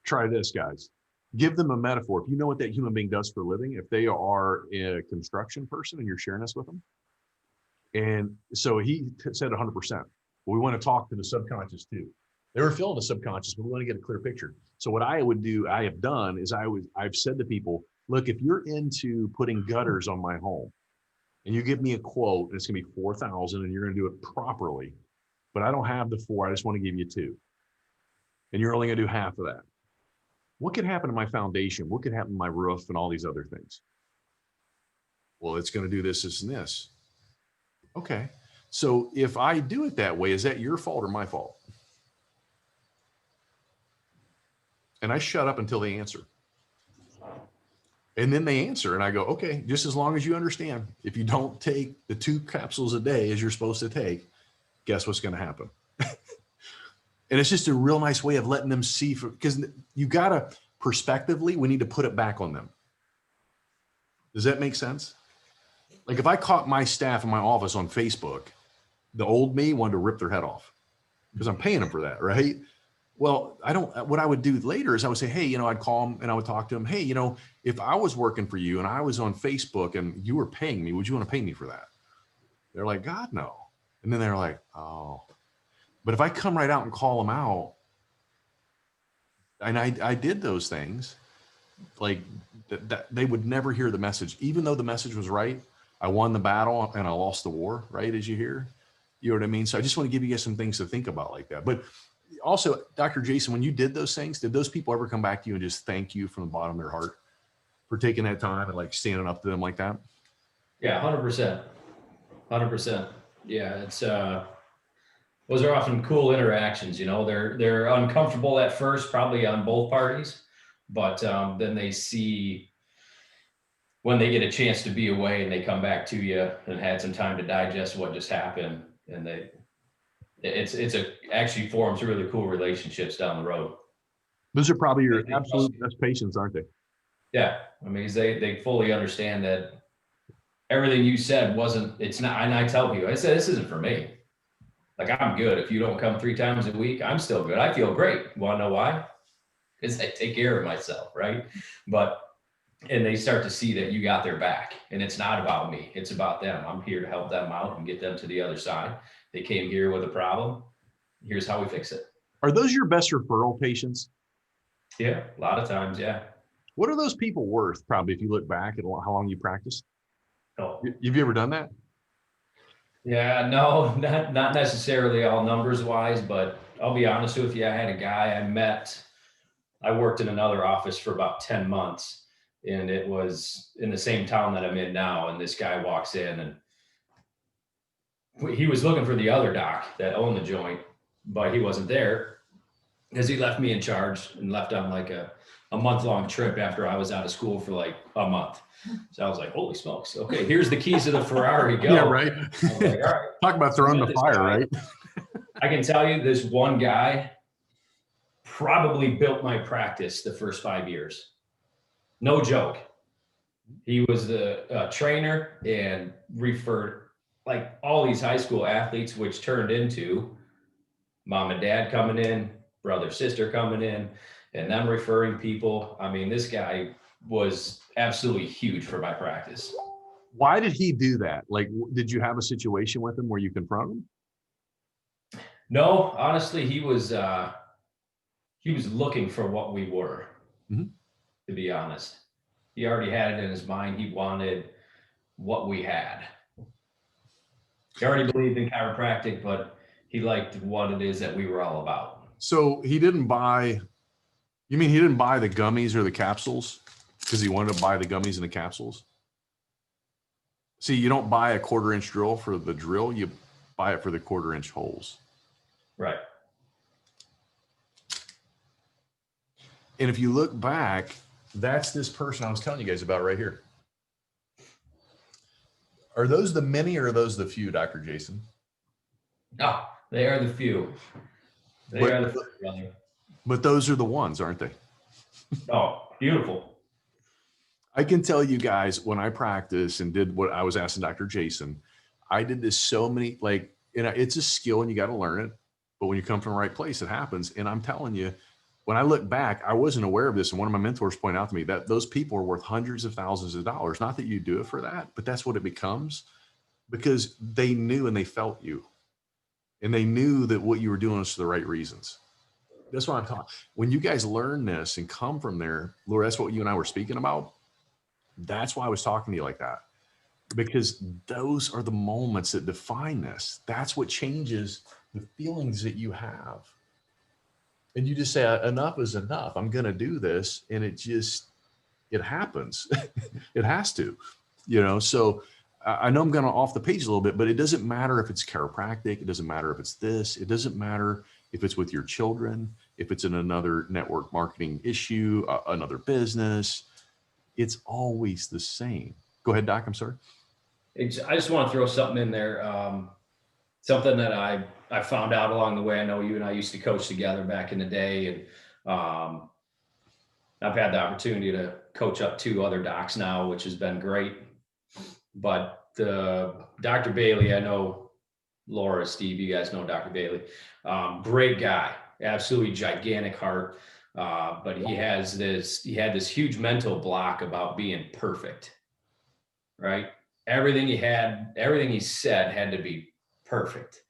try this, guys. Give them a metaphor. If you know what that human being does for a living, if they are a construction person and you're sharing this with them. And so he said 100%. Well, we want to talk to the subconscious too. They were feeling the subconscious, but we want to get a clear picture. So what I have done is I've said to people, look, if you're into putting gutters on my home and you give me a quote, and it's going to be $4,000 and you're going to do it properly, but I don't have the 4, I just want to give you 2. And you're only going to do half of that. What could happen to my foundation? What could happen to my roof and all these other things? Well, it's going to do this, this, and this. Okay. So if I do it that way, is that your fault or my fault? And I shut up until they answer. And then they answer and I go, okay, just as long as you understand, if you don't take the 2 capsules a day as you're supposed to take, guess what's going to happen? And it's just a real nice way of letting them see, because you got to, perspectively, we need to put it back on them. Does that make sense? Like if I caught my staff in my office on Facebook, the old me wanted to rip their head off because I'm paying them for that, right? Well, what I would do later is I would say, hey, I'd call them and I would talk to them. Hey, if I was working for you and I was on Facebook and you were paying me, would you want to pay me for that? They're like, God, no. And then they're like, oh. But if I come right out and call them out, and I did those things, like that they would never hear the message, even though the message was right. I won the battle and I lost the war, right? As you hear, you know what I mean? So I just want to give you guys some things to think about like that. But also, Dr. Jason, when you did those things, did those people ever come back to you and just thank you from the bottom of their heart for taking that time and like standing up to them like that? Yeah, 100%. 100%. Yeah, it's those are often cool interactions. You know, they're uncomfortable at first, probably on both parties, but then they see when they get a chance to be away and they come back to you and had some time to digest what just happened, and actually forms really cool relationships down the road. Those are probably your They trust absolute you. best patients, aren't they? Yeah, I mean, they fully understand that everything you said wasn't. It's not. And I tell people, I said, this isn't for me. Like, I'm good. If you don't come 3 times a week, I'm still good. I feel great. Want to know why? Because I take care of myself, right? And they start to see that you got their back, and it's not about me. It's about them. I'm here to help them out and get them to the other side. They came here with a problem. Here's how we fix it. Are those your best referral patients? Yeah, a lot of times, yeah. What are those people worth? Probably, if you look back at how long you practiced. Oh, Have you ever done that? yeah, no, not necessarily all numbers wise, but I'll be honest with you. I had a guy I worked in another office for about 10 months, and it was in the same town that I'm in now. And this guy walks in, and he was looking for the other doc that owned the joint, but he wasn't there because he left me in charge and left on like a month-long trip after I was out of school for like a month. So I was like, holy smokes. Okay, here's the keys to the Ferrari. Go. Yeah, right. I was like, all right. Talk about throwing the This fire, guy- right? I can tell you this one guy probably built my practice the first 5 years. No joke. He was the trainer and referred like all these high school athletes, which turned into mom and dad coming in, brother, sister coming in, and them referring people. I mean, this guy was absolutely huge for my practice. Why did he do that? Like, did you have a situation with him where you confront him? No, honestly, he was looking for what we were, Mhm. to be honest. He already had it in his mind. He wanted what we had. He already believed in chiropractic, but he liked what it is that we were all about. So he didn't buy, you mean he didn't buy the gummies or the capsules because he wanted to buy the gummies and the capsules? See, you don't buy a 1/4-inch drill for the drill, you buy it for the 1/4-inch holes. Right. And if you look back, that's this person I was telling you guys about right here. Are those the many or are those the few, Dr. Jason? Ah, they are the few. They But- are the few, brother. But those are the ones, aren't they? Oh, beautiful. I can tell you guys, when I practiced and did what I was asking Dr. Jason, I did this so many, like, it's a skill and you got to learn it. But when you come from the right place, it happens. And I'm telling you, when I look back, I wasn't aware of this. And one of my mentors pointed out to me that those people are worth hundreds of thousands of dollars. Not that you do it for that, but that's what it becomes, because they knew and they felt you. And they knew that what you were doing was for the right reasons. That's what I'm talking. When you guys learn this and come from there, Laura, that's what you and I were speaking about. That's why I was talking to you like that, because those are the moments that define this. That's what changes the feelings that you have. And you just say, enough is enough. I'm going to do this. And it happens. It has to, so I know I'm going off the page a little bit, but it doesn't matter if it's chiropractic. It doesn't matter if it's this. It doesn't matter if it's with your children, if it's in another network marketing issue, another business. It's always the same. Go ahead, Doc. I'm sorry. I just want to throw something in there. Something that I found out along the way. I know you and I used to coach together back in the day, and I've had the opportunity to coach up 2 other docs now, which has been great. But Dr. Bailey, I know Laura, Steve, you guys know Dr. Bailey. Great guy, absolutely gigantic heart. But he had this huge mental block about being perfect, right? Everything he said had to be perfect.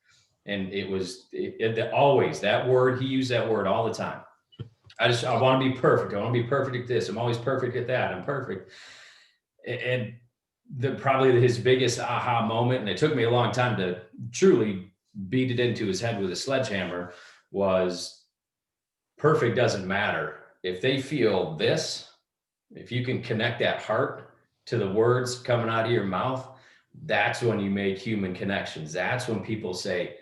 And it was always that word. He used that word all the time. I want to be perfect. I want to be perfect at this. I'm always perfect at that. I'm perfect. And probably his biggest aha moment, and it took me a long time to truly beat it into his head with a sledgehammer, was perfect doesn't matter. If they feel this, if you can connect that heart to the words coming out of your mouth, that's when you make human connections. That's when people say,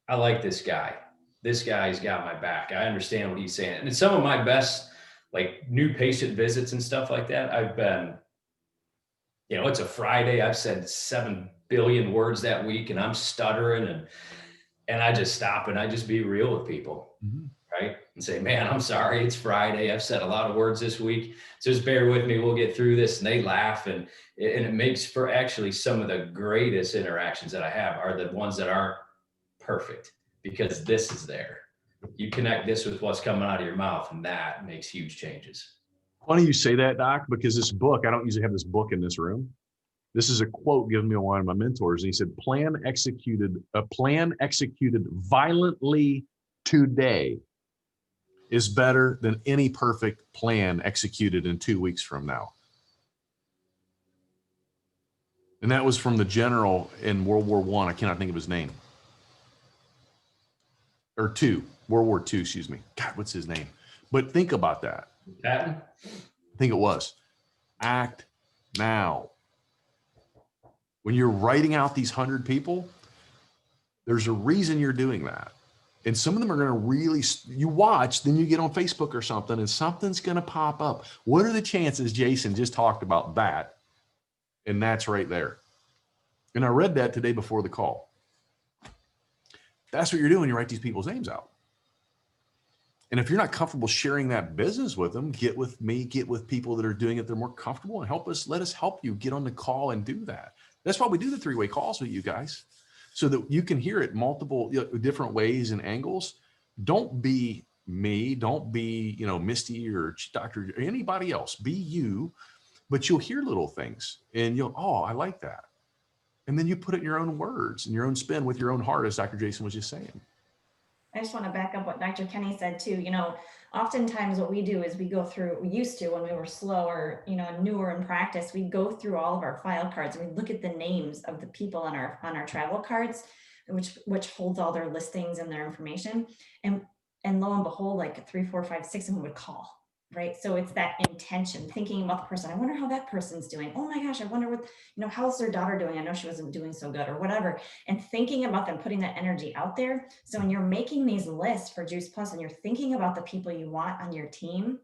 I like this guy. This guy's got my back. I understand what he's saying. And some of my best, like new patient visits and stuff like that, I've been, it's a Friday. I've said 7 billion words that week and I'm stuttering and I just stop and I just be real with people. Mhm. Right. And say, man, I'm sorry. It's Friday. I've said a lot of words this week. So just bear with me. We'll get through this. And they laugh. And it makes for actually some of the greatest interactions that I have are the ones that aren't perfect, because this is there. You connect this with what's coming out of your mouth, and that makes huge changes. Funny you say that, Doc, because this book, I don't usually have this book in this room. This is a quote given me by one of my mentors. And he said, plan executed violently today is better than any perfect plan executed in 2 weeks from now. And that was from the general in World War I. I cannot think of his name. Or World War II, excuse me. God, what's his name? But think about that. Patton? I think it was. Act now. When you're writing out these 100 people, there's a reason you're doing that. And some of them are going to really, you watch, then you get on Facebook or something and something's going to pop up. What are the chances Jason just talked about that? And that's right there. And I read that today before the call. That's what you're doing. You write these people's names out. And if you're not comfortable sharing that business with them, get with me, get with people that are doing it. They're more comfortable and let us help you get on the call and do that. That's why we do the 3-way calls with you guys, so that you can hear it multiple different ways and angles. Don't be me. Don't be, Misty or Dr. or anybody else. Be you, but you'll hear little things and oh, I like that. And then you put it in your own words and your own spin with your own heart, as Dr. Jason was just saying. I just want to back up what Dr. Kenny said too. Oftentimes what we do is we used to, when we were slower, newer in practice, we go through all of our file cards and we look at the names of the people on our travel cards, which holds all their listings and their information. And lo and behold, like 3, 4, 5, 6 of them would call. Right. So it's that intention, thinking about the person. I wonder how that person's doing. Oh my gosh, I wonder what, how's their daughter doing? I know she wasn't doing so good or whatever. And thinking about them, putting that energy out there. So when you're making these lists for Juice Plus and you're thinking about the people you want on your team,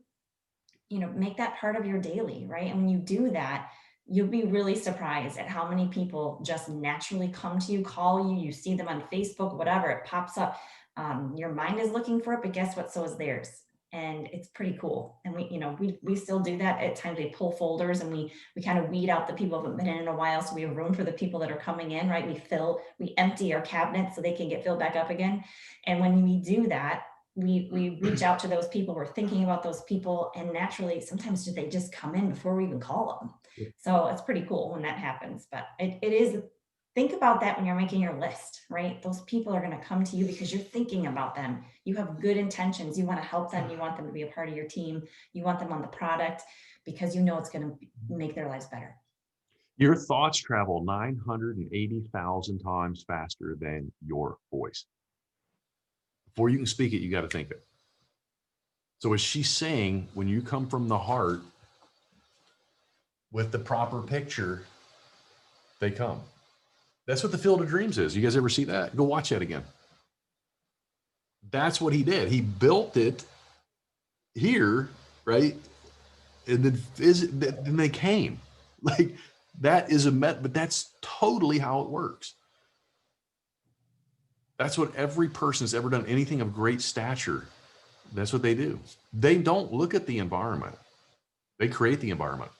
make that part of your daily, right? And when you do that, you'll be really surprised at how many people just naturally come to you, call you, you see them on Facebook, whatever, it pops up. Your mind is looking for it, but guess what? So is theirs. And it's pretty cool. And we still do that. At times we pull folders and we kind of weed out the people who haven't been in a while. So we have room for the people that are coming in, right? We empty our cabinets so they can get filled back up again. And when we do that, we reach out to those people. We're thinking about those people, and naturally, sometimes they just come in before we even call them. Yeah. So it's pretty cool when that happens, but it is. Think about that when you're making your list, right? Those people are going to come to you because you're thinking about them. You have good intentions. You want to help them. You want them to be a part of your team. You want them on the product because it's going to make their lives better. Your thoughts travel 980,000 times faster than your voice. Before you can speak it, you got to think it. So as she's saying, when you come from the heart with the proper picture, they come. That's what the Field of Dreams is. You guys ever see that? Go watch that again. That's what he did. He built it here, right? And then they came. Like that is but that's totally how it works. That's what every person has ever done anything of great stature. That's what they do. They don't look at the environment. They create the environment.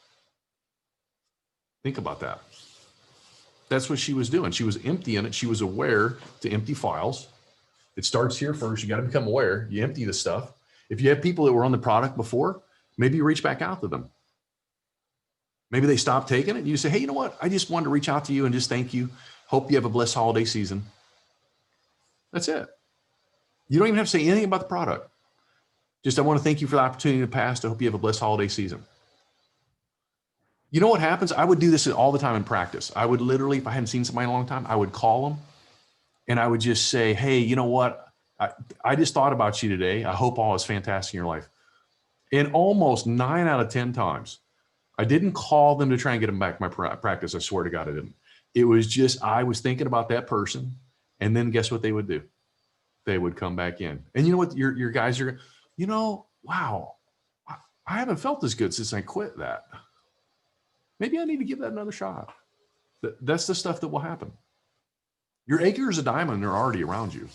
Think about that. That's what she was doing. She was emptying it. She was aware to empty files. It starts here first. You got to become aware. You empty the stuff. If you have people that were on the product before, maybe you reach back out to them. Maybe they stopped taking it. You say, hey, you know what? I just wanted to reach out to you and just thank you. Hope you have a blessed holiday season. That's it. You don't even have to say anything about the product. Just, I want to thank you for the opportunity in the past. I hope you have a blessed holiday season. You know what happens? I would do this all the time in practice. I would literally, if I hadn't seen somebody in a long time, I would call them and I would just say, hey, you know what? I just thought about you today. I hope all is fantastic in your life. And almost 9 out of 10 times, I didn't call them to try and get them back my practice. I swear to God, I didn't. It was just, I was thinking about that person. And then guess what they would do? they would come back in. And you know what? Your guys are, wow, I haven't felt as good since I quit that. Maybe I need to give that another shot. That's the stuff that will happen. Your acres of diamond are already around you.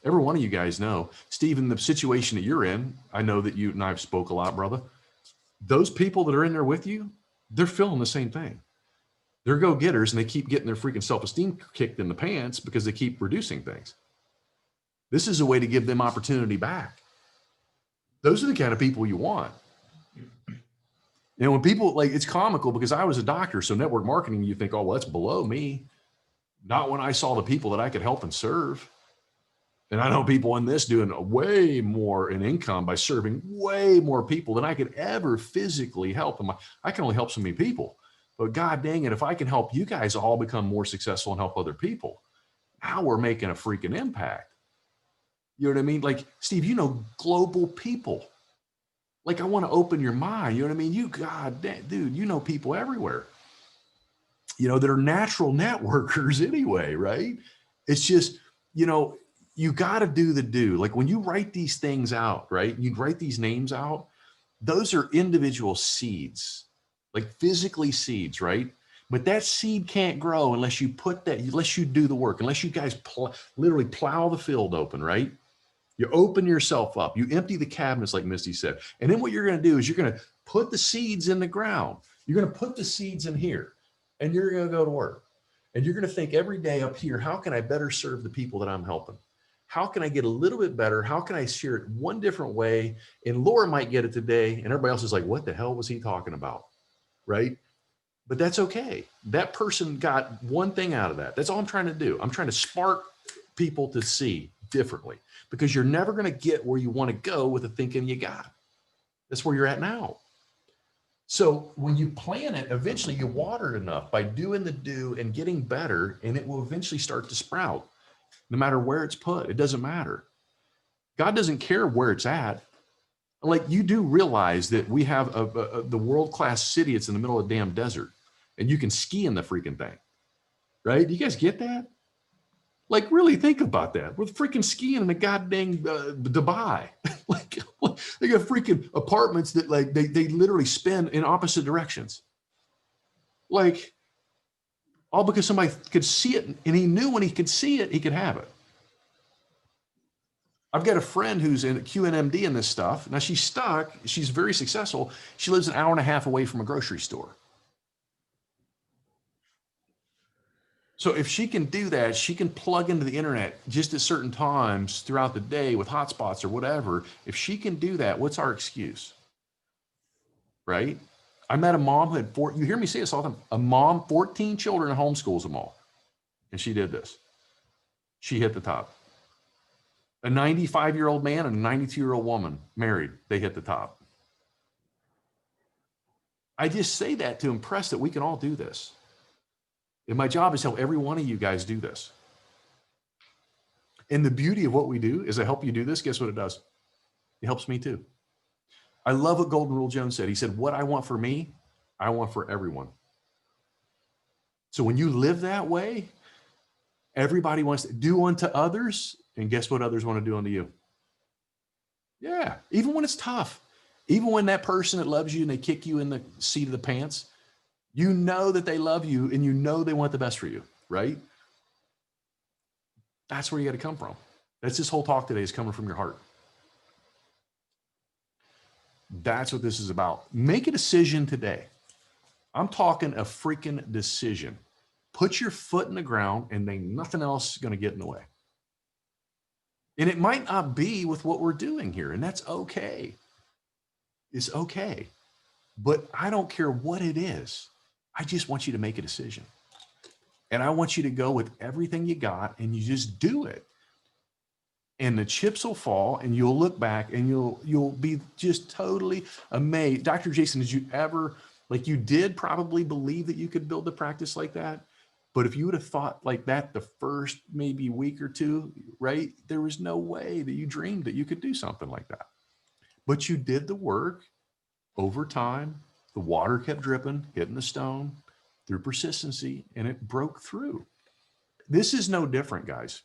Every one of you guys know. Steve, in the situation that you're in, I know that you and I have spoke a lot, brother. Those people that are in there with you, they're feeling the same thing. They're go-getters, and they keep getting their freaking self-esteem kicked in the pants because they keep reducing things. This is a way to give them opportunity back. Those are the kind of people you want. And when people, like, it's comical because I was a doctor, so network marketing, you think, oh, well, that's below me. Not when I saw the people that I could help and serve. And I know people in this doing way more in income by serving way more people than I could ever physically help them. I can only help so many people, but God dang it, if I can help you guys all become more successful and help other people, now we're making a freaking impact. You know what I mean? Like, Steve, global people. Like, I want to open your mind. You know what I mean? God dang, dude, people everywhere, that are natural networkers anyway, right? It's just, you got to do the do. Like, when you write these things out, right? You write these names out, those are individual seeds, like physically seeds, right? But that seed can't grow unless you unless you do the work, unless you guys literally plow the field open, right? You open yourself up, you empty the cabinets like Misty said. And then what you're going to do is you're going to put the seeds in the ground. You're going to put the seeds in here, and you're going to go to work. And you're going to think every day up here, how can I better serve the people that I'm helping? How can I get a little bit better? How can I share it one different way? And Laura might get it today, and everybody else is like, what the hell was he talking about? Right? But that's okay. That person got one thing out of that. That's all I'm trying to do. I'm trying to spark people to see differently, because you're never going to get where you want to go with the thinking you got. That's where you're at now. So when you plant it, eventually you water it enough by doing the do and getting better, and it will eventually start to sprout. No matter where it's put, it doesn't matter. God doesn't care where it's at. Like, you do realize that we have the world-class city. It's in the middle of the damn desert, and you can ski in the freaking thing, right? Do you guys get that? Like, really think about that. We're freaking skiing in the goddamn Dubai. Like, they got freaking apartments that, like, they literally spin in opposite directions. Like, all because somebody could see it, and he knew when he could see it, he could have it. I've got a friend who's in QNMD in this stuff. Now, she's stuck. She's very successful. She lives an hour and a half away from a grocery store. So if she can do that, she can plug into the internet just at certain times throughout the day with hotspots or whatever. If she can do that, what's our excuse? Right? I met a mom who had you hear me say this all the time, a mom, 14 children, and homeschools them all. And she did this. She hit the top. A 95-year-old man and a 92-year-old woman married, they hit the top. I just say that to impress that we can all do this. And my job is to help every one of you guys do this. And the beauty of what we do is I help you do this. Guess what it does? It helps me too. I love what Golden Rule Jones said. He said, what I want for me, I want for everyone. So when you live that way, everybody wants to do unto others. And guess what others want to do unto you? Yeah. Even when it's tough, even when that person that loves you and they kick you in the seat of the pants, you know that they love you and you know they want the best for you, right? That's where you got to come from. That's this whole talk today, is coming from your heart. That's what this is about. Make a decision today. I'm talking a freaking decision. Put your foot in the ground and ain't nothing else going to get in the way. And it might not be with what we're doing here, and that's okay. It's okay. But I don't care what it is. I just want you to make a decision. And I want you to go with everything you got and you just do it. And the chips will fall and you'll look back and you'll be just totally amazed. Dr. Jason, did you ever, like, you did probably believe that you could build a practice like that? But if you would have thought like that the first maybe week or two, right? There was no way that you dreamed that you could do something like that. But you did the work over time. The water kept dripping, hitting the stone through persistency, and it broke through. This is no different, guys.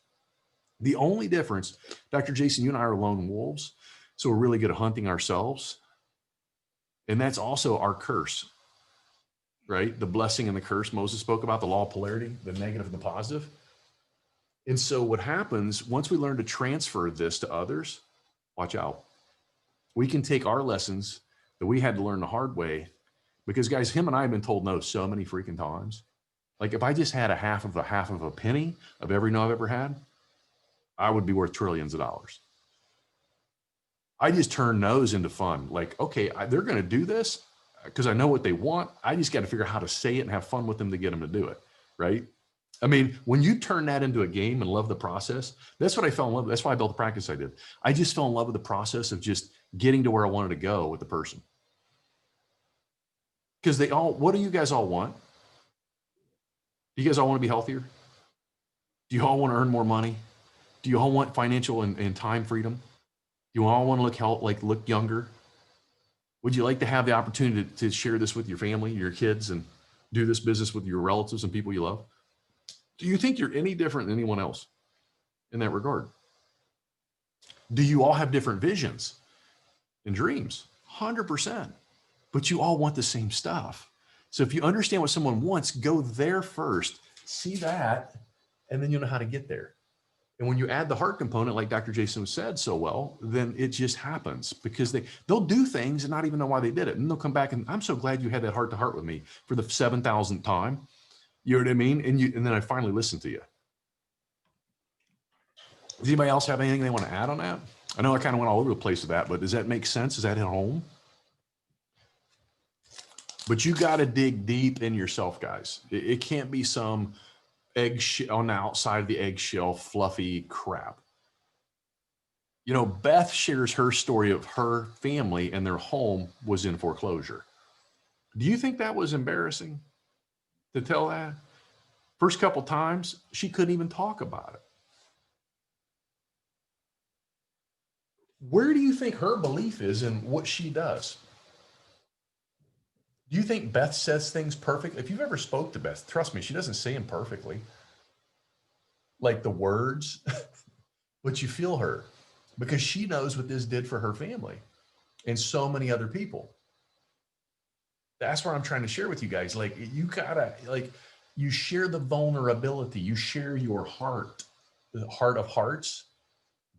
The only difference, Dr. Jason, you and I are lone wolves, so we're really good at hunting ourselves. And that's also our curse, right? The blessing and the curse Moses spoke about, the law of polarity, the negative and the positive. And so what happens once we learn to transfer this to others, watch out. We can take our lessons that we had to learn the hard way, because guys, him and I have been told no so many freaking times. Like if I just had a half of a penny of every no I've ever had, I would be worth trillions of dollars. I just turn no's into fun. Like, okay, they're going to do this because I know what they want. I just got to figure out how to say it and have fun with them to get them to do it. Right. I mean, when you turn that into a game and love the process, that's what I fell in love with. That's why I built the practice I did. I just fell in love with the process of just getting to where I wanted to go with the person. Because what do you guys all want? Do you guys all want to be healthier? Do you all want to earn more money? Do you all want financial and time freedom? Do you all want to look younger? Would you like to have the opportunity to share this with your family, your kids, and do this business with your relatives and people you love? Do you think you're any different than anyone else in that regard? Do you all have different visions and dreams? 100%. But you all want the same stuff. So if you understand what someone wants, go there first, see that, and then you'll know how to get there. And when you add the heart component, like Dr. Jason said so well, then it just happens, because they'll do things and not even know why they did it. And they'll come back and I'm so glad you had that heart to heart with me for the 7,000th time. You know what I mean? And then I finally listened to you. Does anybody else have anything they want to add on that? I know I kind of went all over the place with that, but does that make sense? Does that hit home? But you got to dig deep in yourself, guys. It can't be some eggshell on the outside of the eggshell, fluffy crap. You know, Beth shares her story of her family and their home was in foreclosure. Do you think that was embarrassing to tell that? First couple times, she couldn't even talk about it. Where do you think her belief is in what she does? Do you think Beth says things perfect? If you've ever spoke to Beth, trust me, she doesn't say them perfectly. Like the words, but you feel her because she knows what this did for her family and so many other people. That's what I'm trying to share with you guys. Like you gotta, you share the vulnerability, you share your heart, the heart of hearts.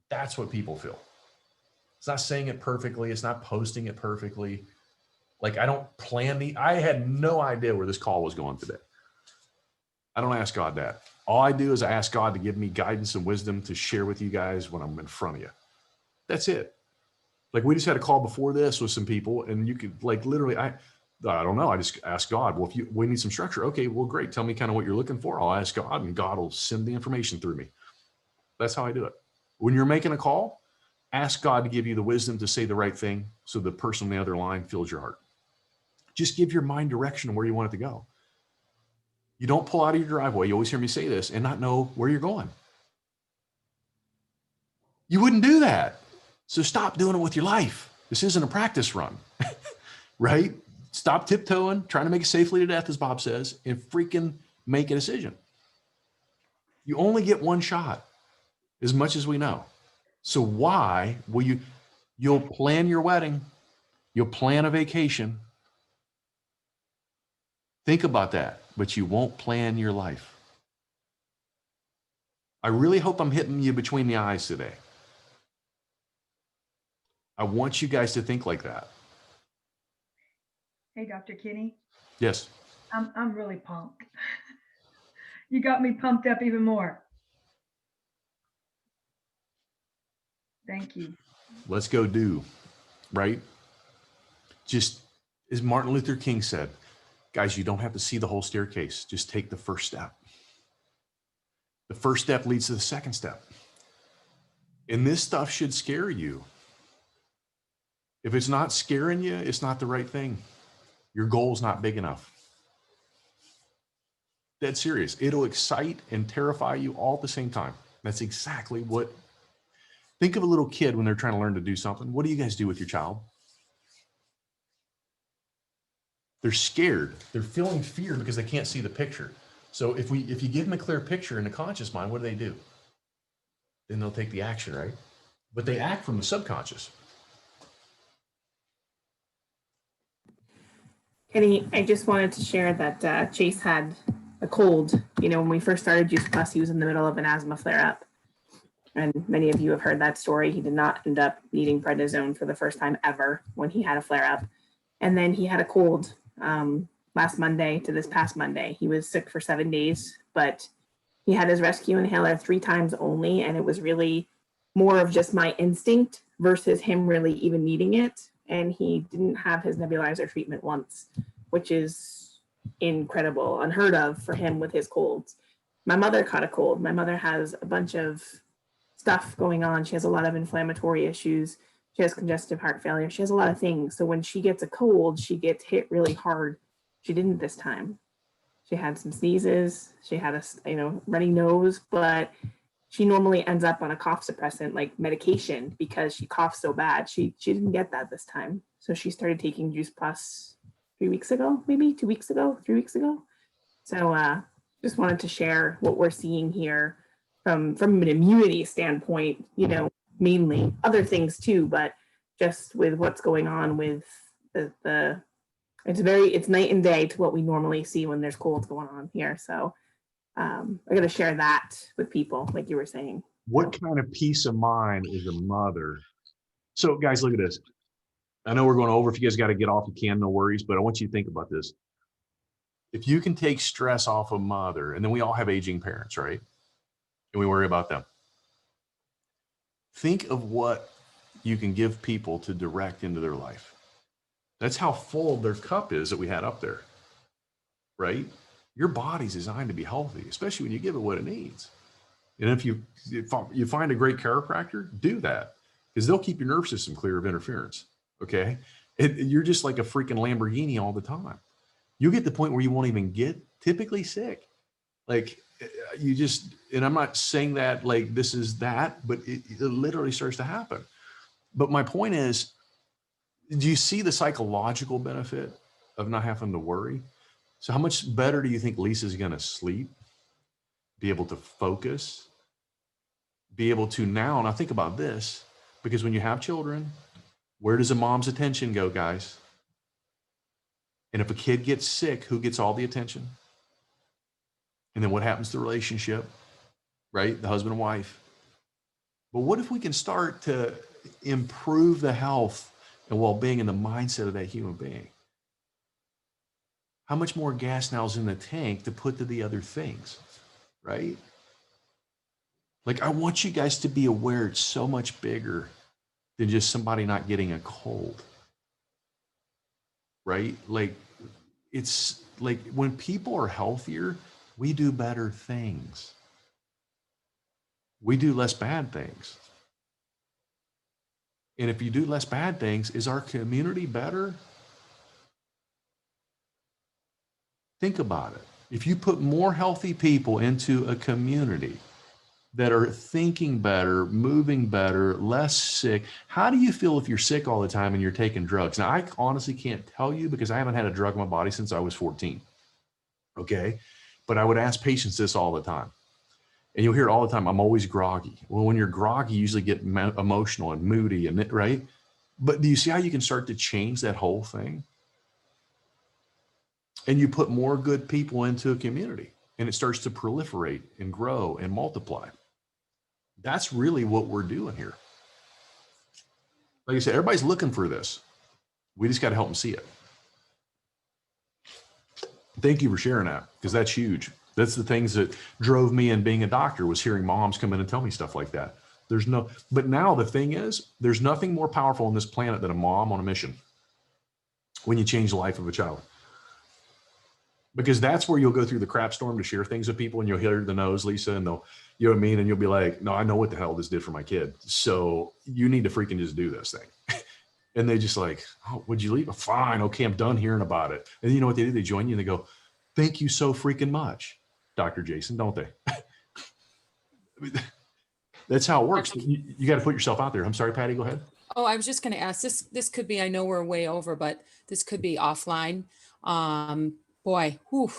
That's what people feel. It's not saying it perfectly. It's not posting it perfectly. Like I don't plan I had no idea where this call was going today. I don't ask God that. All I do is I ask God to give me guidance and wisdom to share with you guys when I'm in front of you. That's it. Like we just had a call before this with some people and you could literally, I don't know. I just ask God, well, we need some structure. Okay, well, great. Tell me kind of what you're looking for. I'll ask God and God will send the information through me. That's how I do it. When you're making a call, ask God to give you the wisdom to say the right thing so the person on the other line fills your heart. Just give your mind direction where you want it to go. You don't pull out of your driveway. You always hear me say this and not know where you're going. You wouldn't do that. So stop doing it with your life. This isn't a practice run, right? Stop tiptoeing, trying to make it safely to death, as Bob says, and freaking make a decision. You only get one shot, as much as we know. So why will you'll plan your wedding, you'll plan a vacation. Think about that, but you won't plan your life. I really hope I'm hitting you between the eyes today. I want you guys to think like that. Hey, Dr. Kinney, Yes. I'm really pumped. You got me pumped up even more. Thank you. Let's go do, right? Just as Martin Luther King said, guys, you don't have to see the whole staircase. Just take the first step. The first step leads to the second step. And this stuff should scare you. If it's not scaring you, it's not the right thing. Your goal's not big enough. Dead serious. It'll excite and terrify you all at the same time. That's exactly what. Think of a little kid when they're trying to learn to do something. What do you guys do with your child? They're scared. They're feeling fear because they can't see the picture. So if you give them a clear picture in the conscious mind, what do? then they'll take the action, right? But they act from the subconscious. Kenny, I just wanted to share that Chase had a cold. You know, when we first started Juice Plus, he was in the middle of an asthma flare up. And many of you have heard that story. He did not end up needing prednisone for the first time ever when he had a flare up. And then he had a cold last Monday to this past Monday. He was sick for 7 days, but he had his rescue inhaler 3 times only. And it was really more of just my instinct versus him really even needing it. And he didn't have his nebulizer treatment once, which is incredible, unheard of for him with his colds. My mother caught a cold. My mother has a bunch of stuff going on. She has a lot of inflammatory issues. She has congestive heart failure. She has a lot of things. So when she gets a cold, she gets hit really hard. She didn't this time. She had some sneezes. She had a runny nose, but she normally ends up on a cough suppressant like medication because she coughs so bad. She didn't get that this time. So she started taking Juice Plus 3 weeks ago, maybe 2 weeks ago, 3 weeks ago. So just wanted to share what we're seeing here from an immunity standpoint, you know, mainly other things too, but just with what's going on with it's night and day to what we normally see when there's colds going on here. So I got to share that with people, like you were saying. What kind of peace of mind is a mother? So guys, look at this. I know we're going over. If you guys got to get off, you can, no worries. But I want you to think about this. If you can take stress off a mother, and then we all have aging parents, right? And we worry about them. Think of what you can give people to direct into their life. That's how full their cup is that we had up there, right? Your body's designed to be healthy, especially when you give it what it needs. And if you find a great chiropractor, do that because they'll keep your nerve system clear of interference. Okay. You're just like a freaking Lamborghini all the time. You get to the point where you won't even get typically sick. Like you just, and I'm not saying that like this is that, but it literally starts to happen. But my point is, do you see the psychological benefit of not having to worry? So how much better do you think Lisa's going to sleep, be able to focus, be able to now think about this, because when you have children, where does a mom's attention go, guys? And if a kid gets sick, who gets all the attention? And then what happens to the relationship, right? The husband and wife. But what if we can start to improve the health and well-being and the mindset of that human being? How much more gas now is in the tank to put to the other things, right? Like, I want you guys to be aware it's so much bigger than just somebody not getting a cold, right? Like, it's like when people are healthier, we do better things. We do less bad things. And if you do less bad things, is our community better? Think about it. If you put more healthy people into a community that are thinking better, moving better, less sick, how do you feel if you're sick all the time and you're taking drugs? Now, I honestly can't tell you because I haven't had a drug in my body since I was 14. Okay. But I would ask patients this all the time. And you'll hear it all the time, I'm always groggy. Well, when you're groggy, you usually get emotional and moody, and right? But do you see how you can start to change that whole thing? And you put more good people into a community and it starts to proliferate and grow and multiply. That's really what we're doing here. Like I said, everybody's looking for this. We just got to help them see it. Thank you for sharing that, because that's huge. That's the things that drove me in being a doctor, was hearing moms come in and tell me stuff like that. But now the thing is, there's nothing more powerful on this planet than a mom on a mission when you change the life of a child. Because that's where you'll go through the crap storm to share things with people, and you'll hear the no's, Lisa, and they'll, you know what I mean? And you'll be like, no, I know what the hell this did for my kid. So you need to freaking just do this thing. And they just like, oh, would you leave? Fine. Okay. I'm done hearing about it. And you know what they do? They join you and they go, thank you so freaking much, Dr. Jason, don't they? I mean, that's how it works. You got to put yourself out there. I'm sorry, Patty, go ahead. Oh, I was just going to ask this could be, I know we're way over, but this could be offline. Boy, whew,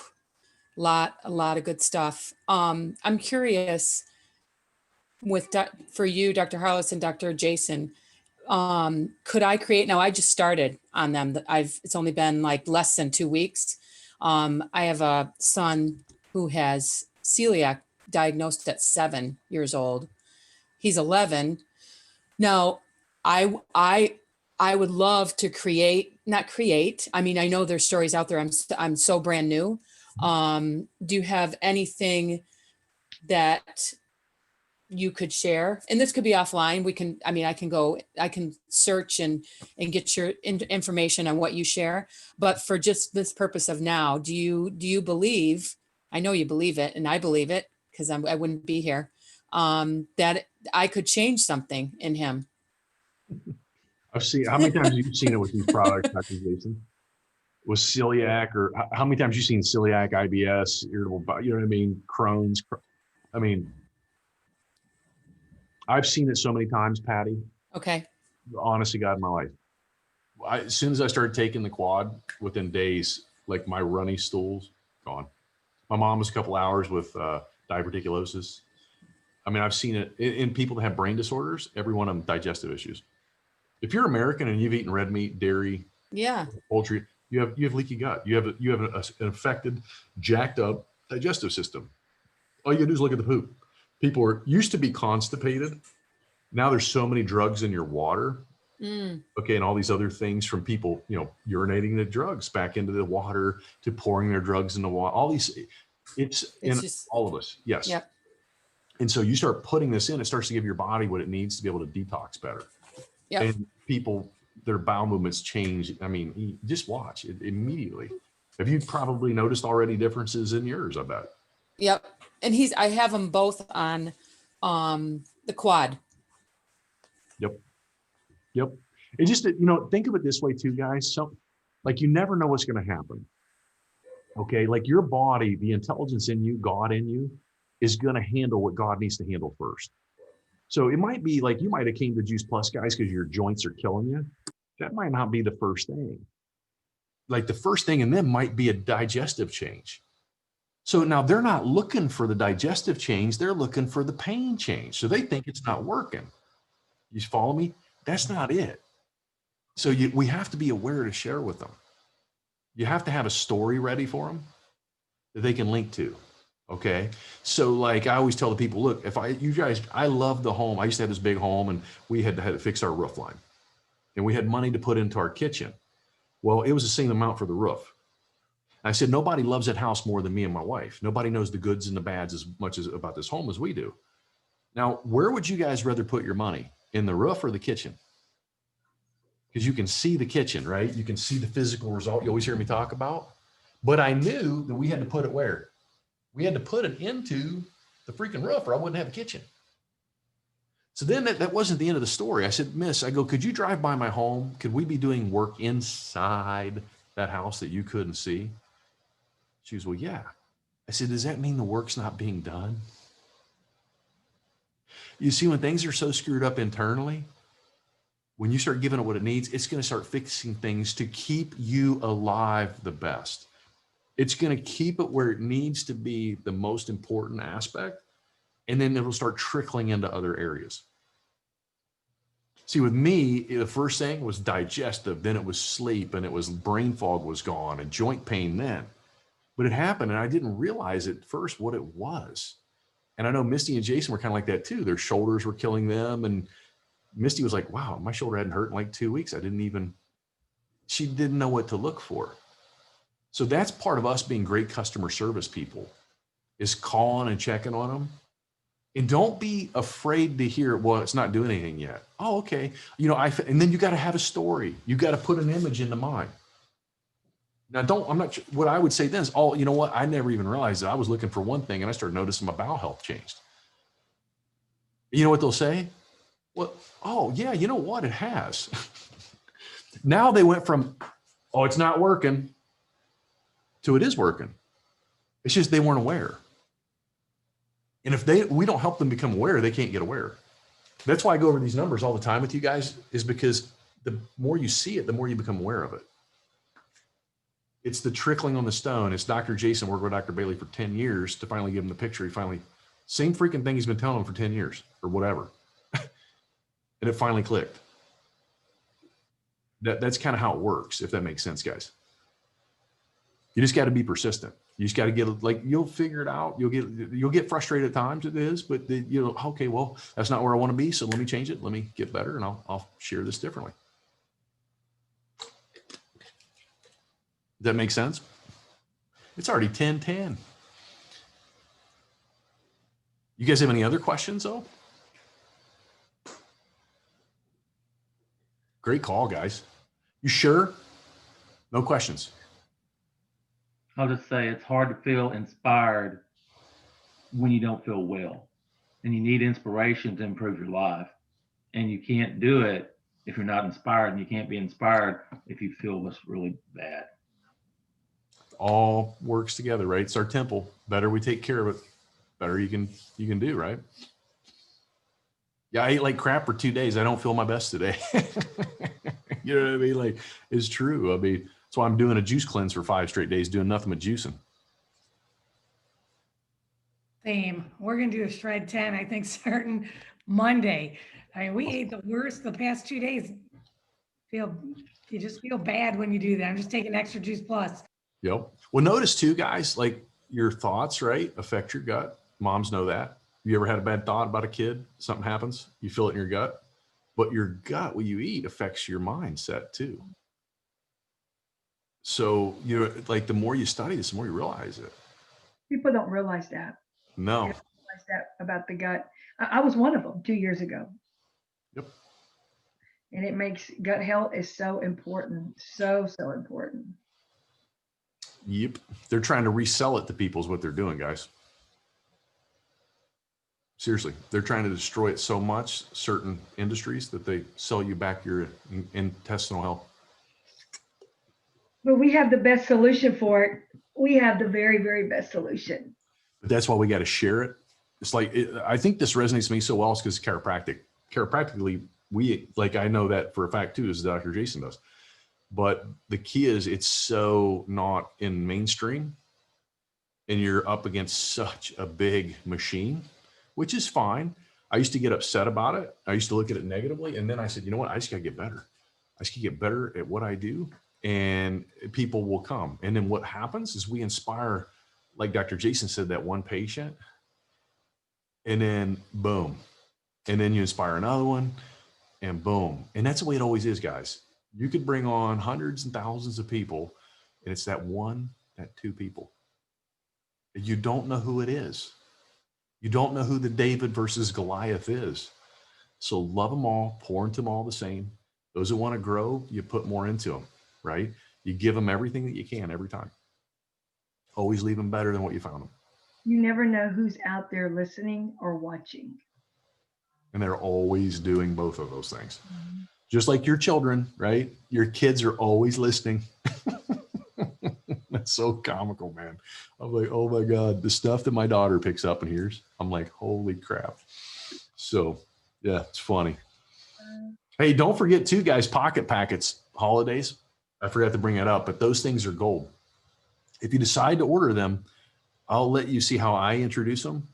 a lot of good stuff. I'm curious, with, for you, Dr. Harless and Dr. Jason, could I create, now I just started on them. It's only been like less than 2 weeks. I have a son who has celiac diagnosed at 7 years old. He's 11. Now, I would love to not create. I mean, I know there's stories out there. I'm so brand new. Do you have anything that you could share? And this could be offline. I can search and get your information on what you share. But for just this purpose of now, do you believe, I know you believe it, and I believe it because I wouldn't be here, that I could change something in him? I've seen, how many times have you seen it with these products, Dr. Jason? With celiac, or how many times have you seen celiac, IBS, irritable bowel, you know what I mean? Crohn's. I mean, I've seen it so many times, Patty. Okay. Honest to God, in my life. As soon as I started taking the quad, within days, like my runny stools, gone. My mom was a couple hours with diverticulosis. I mean, I've seen it in people that have brain disorders, every one of them digestive issues. If you're American and you've eaten red meat, dairy, Yeah. poultry, you have leaky gut. You have an affected, jacked up digestive system. All you do is look at the poop. People used to be constipated. Now there's so many drugs in your water. Okay, and all these other things, from people, urinating the drugs back into the water to pouring their drugs in the water. All these, it's in just, all of us. Yes. Yep. And so you start putting this in, it starts to give your body what it needs to be able to detox better. Yep. And people, their bowel movements change. I mean, just watch it immediately. Have you probably noticed already differences in yours? I bet. Yep. And I have them both on the quad. Yep. It just, think of it this way too, guys. So like, you never know what's going to happen. Okay. Like your body, the intelligence in you, God in you, is going to handle what God needs to handle first. So it might be like, you might have came to Juice Plus, guys, because your joints are killing you. That might not be the first thing. Like the first thing in them might be a digestive change. So now they're not looking for the digestive change. They're looking for the pain change. So they think it's not working. You follow me? That's not it. So we have to be aware to share with them. You have to have a story ready for them that they can link to. Okay. So like I always tell the people, look, I love the home. I used to have this big home and we had to fix our roof line and we had money to put into our kitchen. Well, it was the same amount for the roof. I said, nobody loves that house more than me and my wife. Nobody knows the goods and the bads as much as about this home as we do. Now, where would you guys rather put your money? In the roof or the kitchen? Because you can see the kitchen, right? You can see the physical result you always hear me talk about. But I knew that we had to put it where? We had to put it into the freaking roof or I wouldn't have a kitchen. So then that wasn't the end of the story. I said, Miss, could you drive by my home? Could we be doing work inside that house that you couldn't see? She was, well, yeah. I said, does that mean the work's not being done? You see, when things are so screwed up internally, when you start giving it what it needs, it's going to start fixing things to keep you alive the best. It's going to keep it where it needs to be, the most important aspect, and then it'll start trickling into other areas. See, with me, the first thing was digestive, then it was sleep, and it was brain fog was gone, and joint pain then. But it happened, and I didn't realize at first what it was. And I know Misty and Jason were kind of like that too. Their shoulders were killing them. And Misty was like, wow, my shoulder hadn't hurt in like 2 weeks. She didn't know what to look for. So that's part of us being great customer service people, is calling and checking on them. And don't be afraid to hear, well, it's not doing anything yet. Oh, okay. And then you got to have a story. You got to put an image into mind. Now, what I would say then is, you know what? I never even realized that I was looking for one thing and I started noticing my bowel health changed. You know what they'll say? Well, oh yeah, you know what? It has. Now they went from, oh, it's not working, to it is working. It's just they weren't aware. And if we don't help them become aware, they can't get aware. That's why I go over these numbers all the time with you guys, is because the more you see it, the more you become aware of it. It's the trickling on the stone. It's Dr. Jason worked with Dr. Bailey for 10 years to finally give him the picture. He finally Same freaking thing he's been telling them for 10 years or whatever. And it finally clicked. That's kind of how it works, if that makes sense, guys. You just got to be persistent. You just got to get, like, you'll figure it out. You'll get frustrated at times, it is, but okay, well, that's not where I want to be. So let me change it. Let me get better, and I'll share this differently. Does that make sense? It's already 10:10. You guys have any other questions though? Great call, guys. You sure? No questions. I'll just say it's hard to feel inspired when you don't feel well, and you need inspiration to improve your life. And you can't do it if you're not inspired, and you can't be inspired if you feel what's really bad. All works together, right? It's our temple. Better we take care of it, better you can do, right? Yeah, I ate like crap for 2 days. I don't feel my best today. You know what I mean? Like, it's true. I mean, that's why I'm doing a juice cleanse for 5 straight days, doing nothing but juicing. Same. We're gonna do a shred 10, I think, starting Monday. I mean, we ate the worst the past 2 days. You just feel bad when you do that. I'm just taking extra juice plus. Yep. Well, notice too, guys, like your thoughts, right, affect your gut. Moms know that. You ever had a bad thought about a kid? Something happens, you feel it in your gut. But your gut, what you eat, affects your mindset too. So, like the more you study this, the more you realize it. People don't realize that. No. They don't realize that about the gut. I was one of them 2 years ago. Yep. And it makes gut health is so important. So important. Yep. They're trying to resell it to people is what they're doing, guys. Seriously, they're trying to destroy it so much, certain industries, that they sell you back your intestinal health. But we have the best solution for it. We have the very, very best solution. But that's why we got to share it. It's like, I think this resonates with me so well because chiropractic. Chiropractically, I know that for a fact too, as Dr. Jason does. But the key is it's so not in mainstream, and you're up against such a big machine, which is fine. I used to get upset about it. I used to look at it negatively. And then I said, you know what? I just got to get better. I just got to get better at what I do, and people will come. And then what happens is we inspire, like Dr. Jason said, that one patient, and then boom. And then you inspire another one, and boom. And that's the way it always is, guys. You could bring on hundreds and thousands of people, and it's that 2 people. You don't know who it is. You don't know who the David versus Goliath is. So love them all, pour into them all the same. Those who want to grow, you put more into them, right? You give them everything that you can every time. Always leave them better than what you found them. You never know who's out there listening or watching. And they're always doing both of those things. Mm-hmm. Just like your children, right? Your kids are always listening. That's so comical, man. I'm like, oh my God, the stuff that my daughter picks up and hears, I'm like, holy crap. So yeah, it's funny. Hey, don't forget too, guys, pocket packets, holidays. I forgot to bring it up, but those things are gold. If you decide to order them, I'll let you see how I introduce them.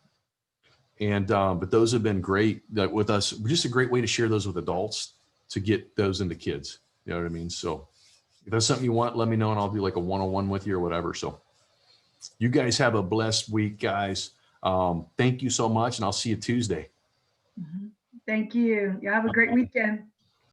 And, but those have been great with us. Just a great way to share those with adults to get those into kids. You know what I mean? So if that's something you want, let me know, and I'll do like a one-on-one with you or whatever. So you guys have a blessed week, guys. Thank you so much, and I'll see you Tuesday. Thank you. You have a great weekend.